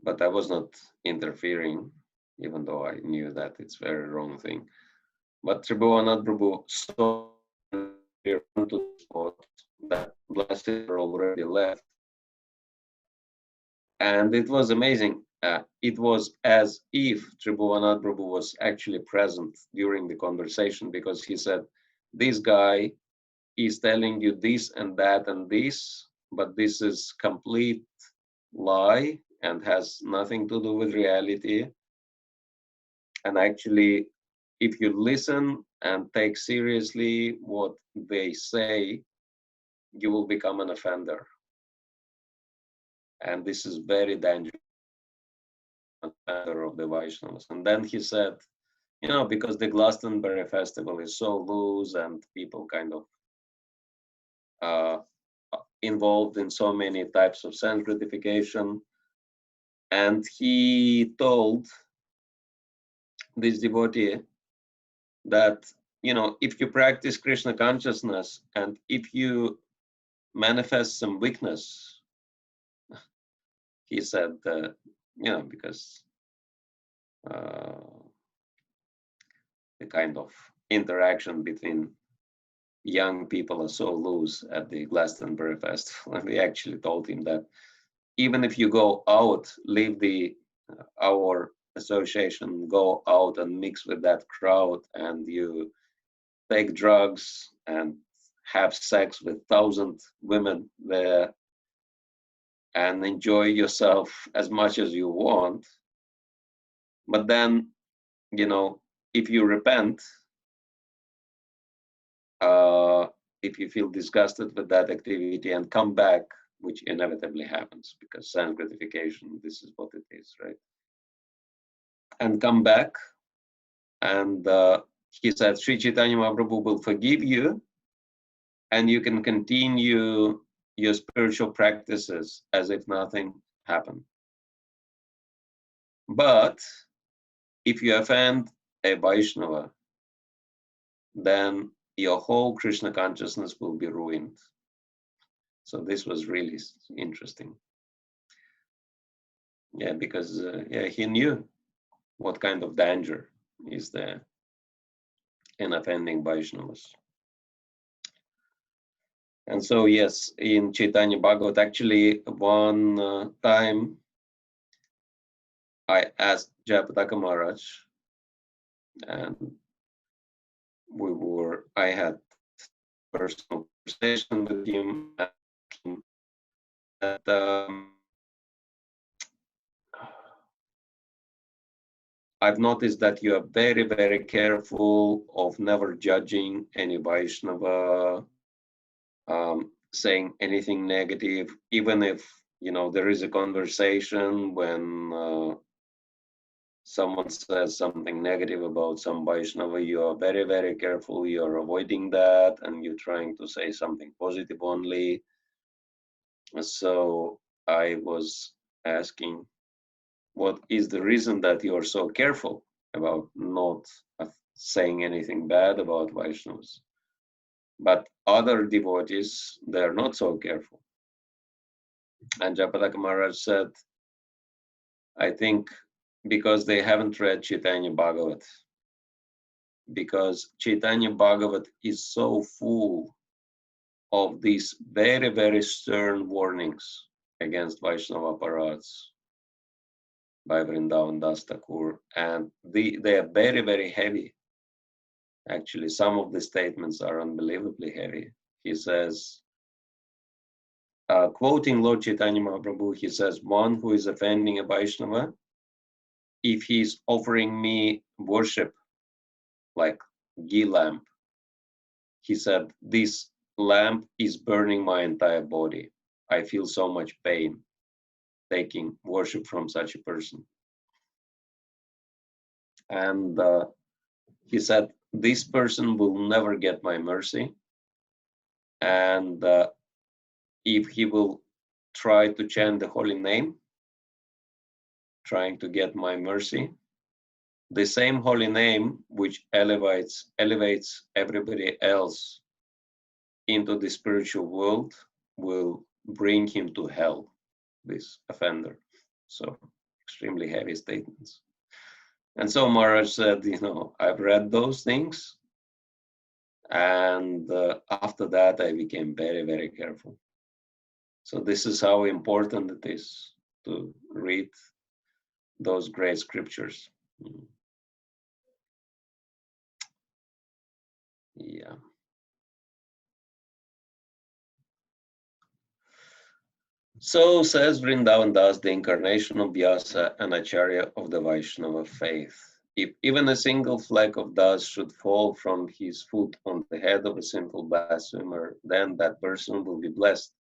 but I was not interfering, even though I knew that it's a very wrong thing. But Tribhuvanat Prabhu saw to the spot that blasphemer already left. And it was amazing. It was as if Tribhuvanat Prabhu was actually present during the conversation, because he said, this guy is telling you this and that and this, but this is complete lie and has nothing to do with reality. And actually, if you listen and take seriously what they say, you will become an offender. And this is very dangerous, offender of the Vaishnavas. And then he said, because the Glastonbury Festival is so loose and people kind of involved in so many types of sense gratification. And he told this devotee that, if you practice Krishna consciousness and if you manifest some weakness, he said, because the kind of interaction between young people are so loose at the Glastonbury Festival. And we actually told him that even if you go out, leave our association, go out and mix with that crowd, and you take drugs and have sex with 1,000 women there and enjoy yourself as much as you want. But then, if you repent, if you feel disgusted with that activity and come back, which inevitably happens because sense gratification, this is what it is, right? And come back, and he said, Sri Chaitanya Mahaprabhu will forgive you, and you can continue your spiritual practices as if nothing happened. But if you offend a Vaishnava, then your whole Krishna consciousness will be ruined. So this was really interesting. Yeah, because he knew what kind of danger is there in offending Vaishnavas. And so, yes, in Chaitanya Bhagavat, actually, one time I asked Jayapataka Maharaj, and I had personal conversation with him, and I've noticed that you are very, very careful of never judging any Vaishnava, saying anything negative, even if, you know, there is a conversation when someone says something negative about some Vaishnava, you are very, very careful, you are avoiding that, and you're trying to say something positive only. So I was asking, what is the reason that you are so careful about not saying anything bad about Vaishnavas? But other devotees, they're not so careful. And Japadaka Maharaj said, I think because they haven't read Chaitanya Bhagavat. Because Chaitanya Bhagavat is so full of these very, very stern warnings against Vaishnava parats by Vrindavan Das Thakur, and they are very, very heavy. Actually, some of the statements are unbelievably heavy. He says, quoting Lord Chaitanya Mahaprabhu, he says, one who is offending a Vaishnava, if he's offering me worship like ghee lamp, he said, this lamp is burning my entire body. I feel so much pain taking worship from such a person. And he said, this person will never get my mercy. And if he will try to chant the holy name, trying to get my mercy, the same holy name which elevates everybody else into the spiritual world will bring him to hell, this offender. So extremely heavy statements. And so Maharaj said, you know, I've read those things, and after that I became very, very careful. So this is how important it is to read those great scriptures. Yeah. So says Vrindavan Das, the incarnation of Vyasa and Acharya of the Vaishnava faith. If even a single fleck of dust should fall from his foot on the head of a sinful blasphemer, then that person will be blessed.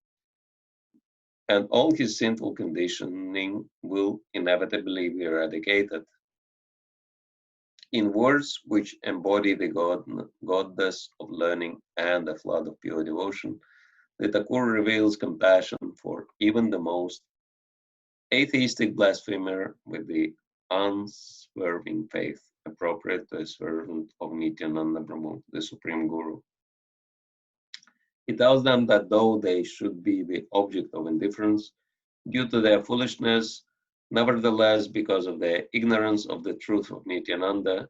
And all his sinful conditioning will inevitably be eradicated. In words which embody the goddess of learning and a flood of pure devotion, the Thakur reveals compassion for even the most atheistic blasphemer with the unswerving faith appropriate to a servant of Nityananda Brahma, the Supreme Guru. He tells them that though they should be the object of indifference due to their foolishness, nevertheless, because of their ignorance of the truth of Nityananda,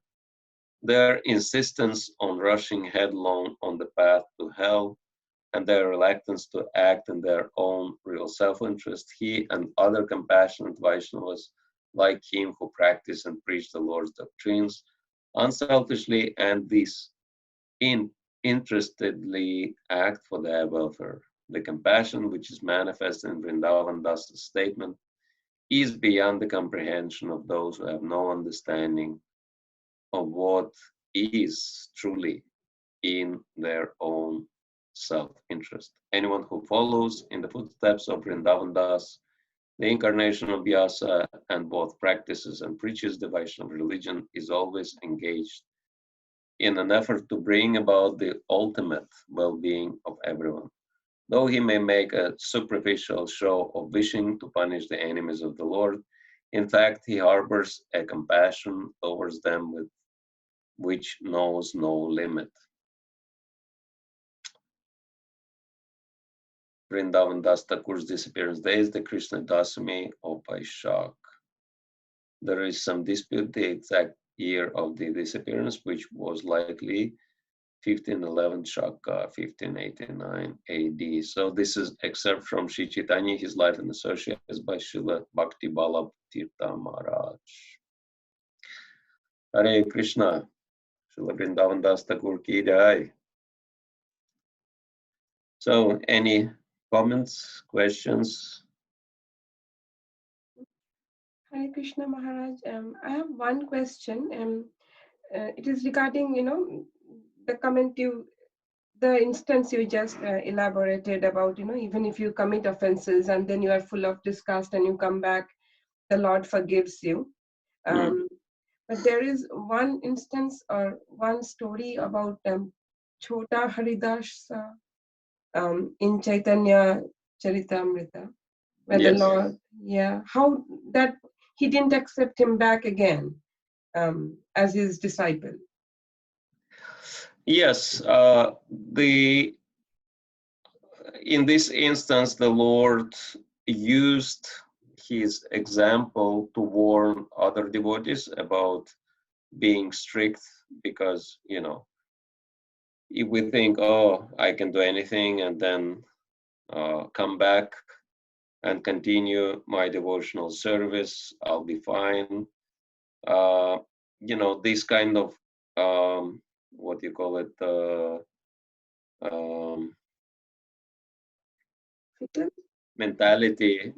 their insistence on rushing headlong on the path to hell, and their reluctance to act in their own real self-interest, he and other compassionate Vaishnavas like him who practice and preach the Lord's doctrines unselfishly and disinterestedly act for their welfare. The compassion which is manifest in Vrindavan Das's statement is beyond the comprehension of those who have no understanding of what is truly in their own self-interest. Anyone who follows in the footsteps of Vrindavan Das, the incarnation of Vyasa, and both practices and preaches the Vaishnava religion is always engaged in an effort to bring about the ultimate well-being of everyone. Though he may make a superficial show of wishing to punish the enemies of the Lord, in fact, he harbors a compassion towards them which knows no limit. Vrindavan Das Thakur's disappearance day is the Krishna Dasami of Vaishak. There is some dispute the exact year of the disappearance, which was likely 1511 Shaka, 1589 AD. So this is excerpt from Sri Chaitanya, his life and associates by Srila Bhakti Bala Tirtha Maharaj. Hare Krishna. Srila Vrindavan Das Thakur ki jai. So, any comments, questions? Hare Krishna Maharaj. I have one question. It is regarding, the comment the instance you just elaborated about, even if you commit offenses and then you are full of disgust and you come back, the Lord forgives you. But there is one instance or one story about Chota Haridas in Chaitanya Charitamrita, where the Yes. Lord, how that he didn't accept him back again as his disciple. Yes, in this instance, the Lord used his example to warn other devotees about being strict, because, if we think, oh, I can do anything and then come back and continue my devotional service, I'll be fine. This kind of, what you call it, mentality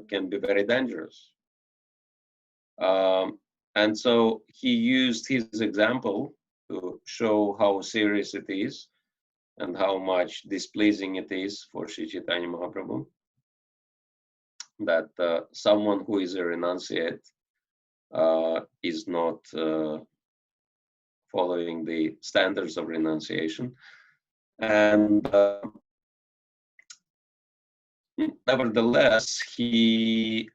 can be very dangerous. And so he used his example to show how serious it is and how much displeasing it is for Sri Chaitanya Mahaprabhu that someone who is a renunciate is not following the standards of renunciation. And nevertheless, he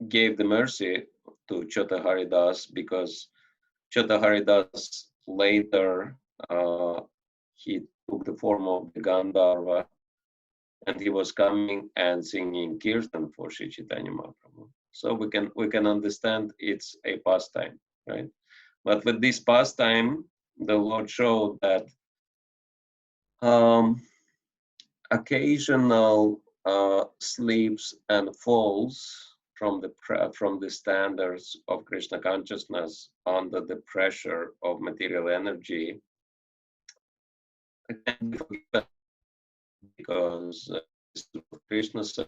gave the mercy to Chota Haridas, because Chota Haridas later he took the form of the Gandharva, and he was coming and singing kirtan for Sri Chaitanya Mahaprabhu. So we can understand it's a pastime, right? But with this pastime, the Lord showed that occasional slips and falls from the standards of Krishna consciousness under the pressure of material energy can be forgiven, because Krishna said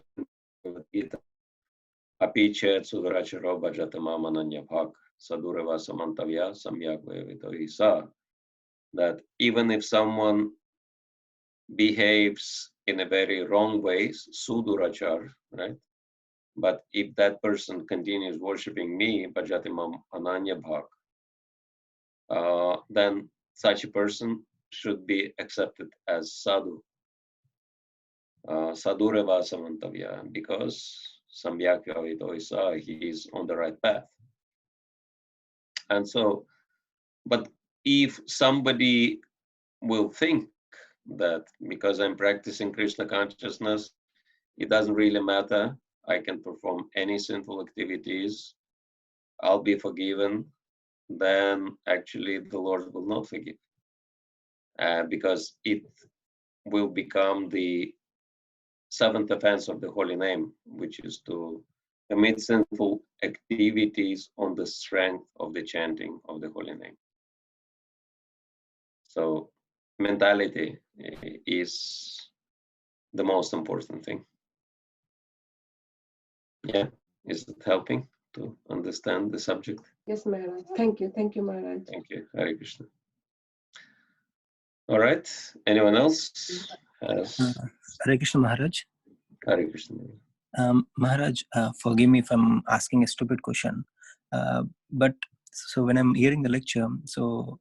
in Gita, Api chet sudaracharo bhajata mamananya bhak sadurava samantavya samyak vevito isa, that even if someone behaves in a very wrong way, sudurachar, right? But if that person continues worshipping me, bhajati mam ananya bhak, then such a person should be accepted as sadhu, sadureva samantavya, because samyak vevito isa, he is on the right path. And so, but if somebody will think that because I'm practicing Krishna consciousness, it doesn't really matter, I can perform any sinful activities, I'll be forgiven, then actually the Lord will not forgive. Because it will become the seventh offense of the holy name, which is to commit sinful activities on the strength of the chanting of the holy name. So mentality is the most important thing. Yeah, is it helping to understand the subject? Yes, Maharaj. Thank you. Thank you, Maharaj. Thank you. Hare Krishna. All right. Anyone else has? Hare Krishna Maharaj. Hare Krishna. Maharaj, forgive me if I'm asking a stupid question. But so when I'm hearing the lecture, so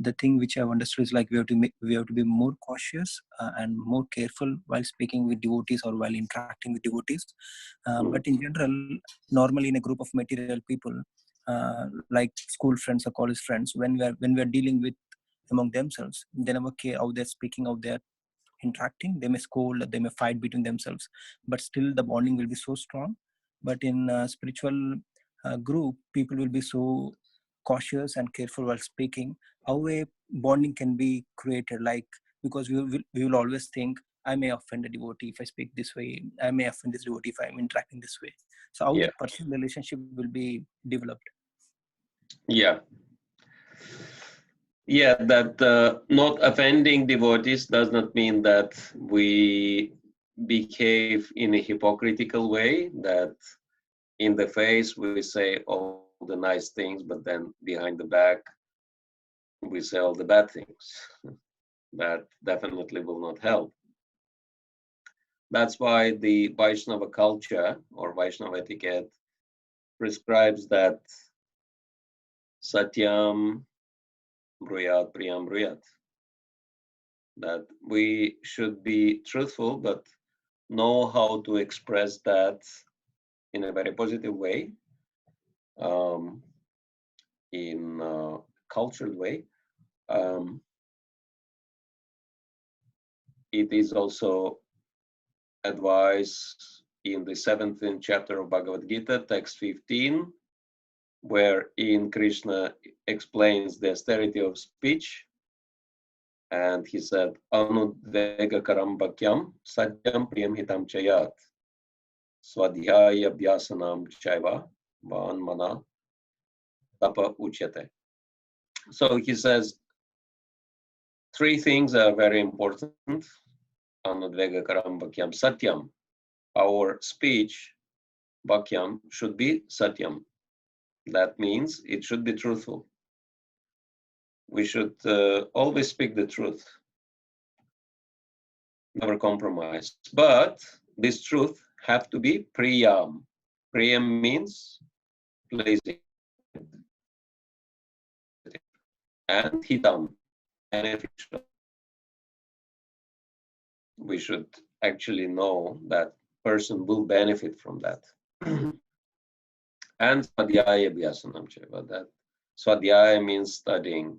the thing which I've understood is like we have to be more cautious and more careful while speaking with devotees or while interacting with devotees. But in general, normally in a group of material people, like school friends or college friends, when we are dealing with among themselves, they never care how they're speaking, how they're interacting. They may scold, they may fight between themselves, but still the bonding will be so strong. But in a spiritual group, people will be so cautious and careful while speaking. How a bonding can be created, like, because we will always think, I may offend a devotee if I speak this way, I may offend this devotee if I'm interacting this way. So how that personal relationship will be developed? Yeah. Yeah, that not offending devotees does not mean that we behave in a hypocritical way, that in the face we say all the nice things, but then behind the back we say all the bad things. That definitely will not help. That's why the Vaishnava culture or Vaishnava etiquette prescribes that Satyam Bruyat Priyam Bruyat, that we should be truthful, but know how to express that in a very positive way, in a cultured way. It is also advised in the 17th chapter of Bhagavad Gita, text 15, wherein Krishna explains the austerity of speech. And he said, Anudvega karam bhakyam satyam priyam hitam chayat swadhyaya bhyasanam chaiva van mana tapa uchyate. So he says, three things are very important. Anudvega karam bhakyam satyam. Our speech, bhakyam, should be satyam. That means it should be truthful. We should always speak the truth, never compromise. But this truth have to be priyam. Priyam means pleasing, and hitam, beneficial. We should actually know that person will benefit from that. And swadhyaya bhyasanam chaiva. That swadhyaya means studying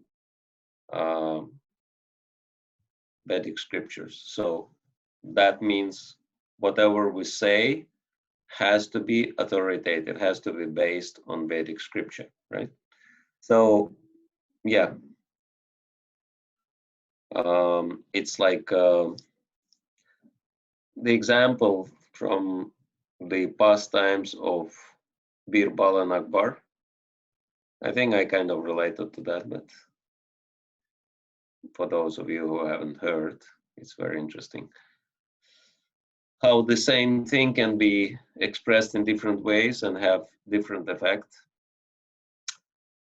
Vedic scriptures. So that means whatever we say has to be authoritative, has to be based on Vedic scripture, right? So, yeah, it's like the example from the pastimes of Birbal and Akbar. I think I kind of related to that, but for those of you who haven't heard, it's very interesting how the same thing can be expressed in different ways and have different effect.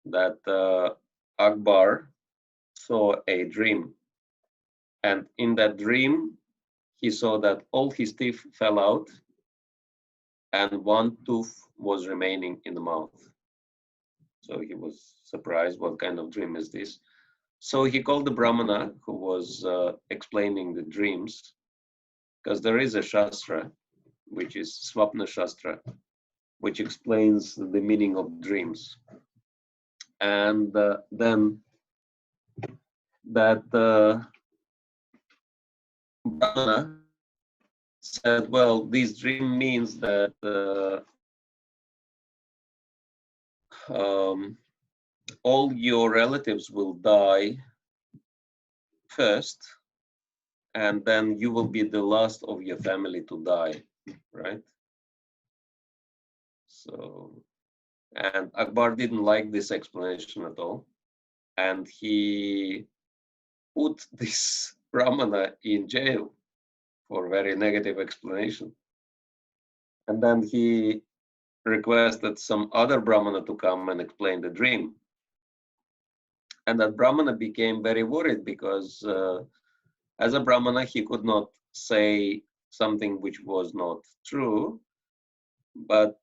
That Akbar saw a dream, and in that dream he saw that all his teeth fell out and one tooth was remaining in the mouth. So he was surprised, what kind of dream is this? So he called the Brahmana who was explaining the dreams, because there is a Shastra, which is Swapna Shastra, which explains the meaning of dreams. And then that Brahmana said, well, this dream means that all your relatives will die first, and then you will be the last of your family to die, right? So, and Akbar didn't like this explanation at all, and he put this Brahmana in jail for very negative explanation. And then he requested some other Brahmana to come and explain the dream. And that Brahmana became very worried because as a Brahmana, he could not say something which was not true, but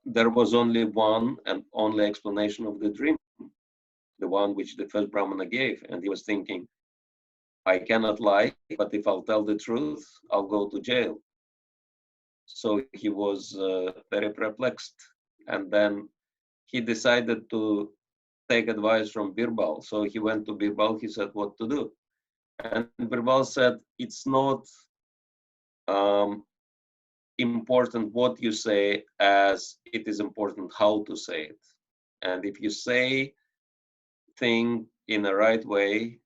there was only one and only explanation of the dream, the one which the first Brahmana gave. And he was thinking, I cannot lie, but if I'll tell the truth, I'll go to jail. So he was very perplexed. And then he decided to take advice from Birbal. So he went to Birbal, he said what to do. And Birbal said, it's not important what you say as it is important how to say it. And if you say thing in the right way,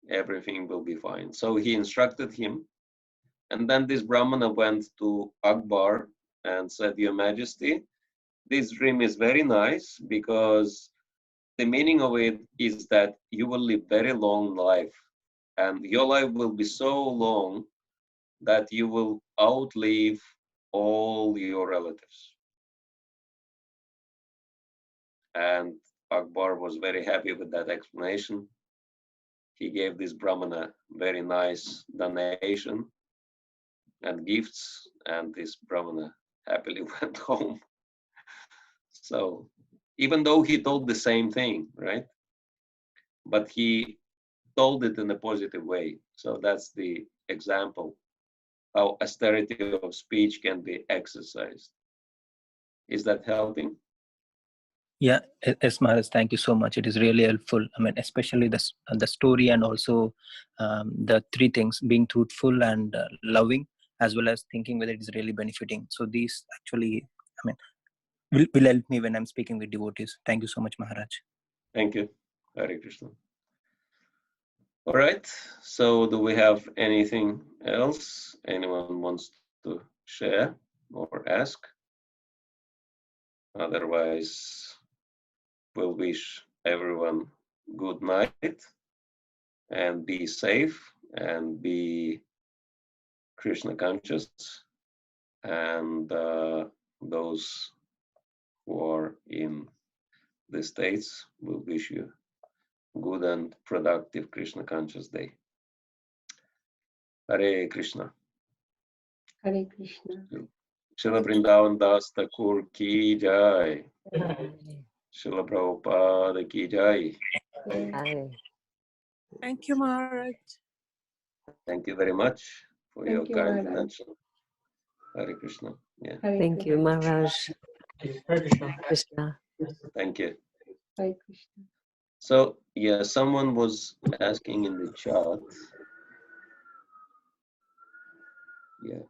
everything will be fine. So he instructed him. And then this Brahmana went to Akbar and said, Your Majesty, this dream is very nice because the meaning of it is that you will live very long life, and your life will be so long that you will outlive all your relatives. And Akbar was very happy with that explanation. He gave this Brahmana very nice donation and gifts, and this Brahmana happily went home. So even though he told the same thing, right? But he told it in a positive way. So that's the example how austerity of speech can be exercised. Is that helping? Yeah, yes, Maharaj, thank you so much. It is really helpful. I mean, especially the story and also the three things: being truthful and loving, as well as thinking whether it is really benefiting. So these actually, I mean, will help me when I'm speaking with devotees. Thank you so much, Maharaj. Thank you. Hare Krishna. All right. So do we have anything else anyone wants to share or ask? Otherwise, we'll wish everyone good night and be safe and be Krishna conscious, and those who are in the States will wish you good and productive Krishna conscious day. Hare Krishna. Hare Krishna. Srila Vrindavan Das Thakur ki jai. Srila Prabhupada ki jai. Hi. Thank you, Maharaj. Thank you very much for your Thank you, kind Maharaj. attention. Hare Krishna. Yeah. Hare Thank you, Krishna. Maharaj. Krishna. Thank you. Hare Krishna. So yeah, someone was asking in the chat. Yeah.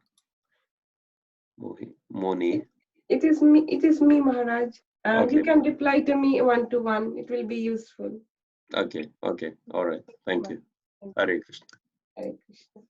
Moni. It is me, Maharaj. Okay. You can reply to me one-to-one. It will be useful. Okay. All right. Thank you. Hare Krishna. Hare Krishna.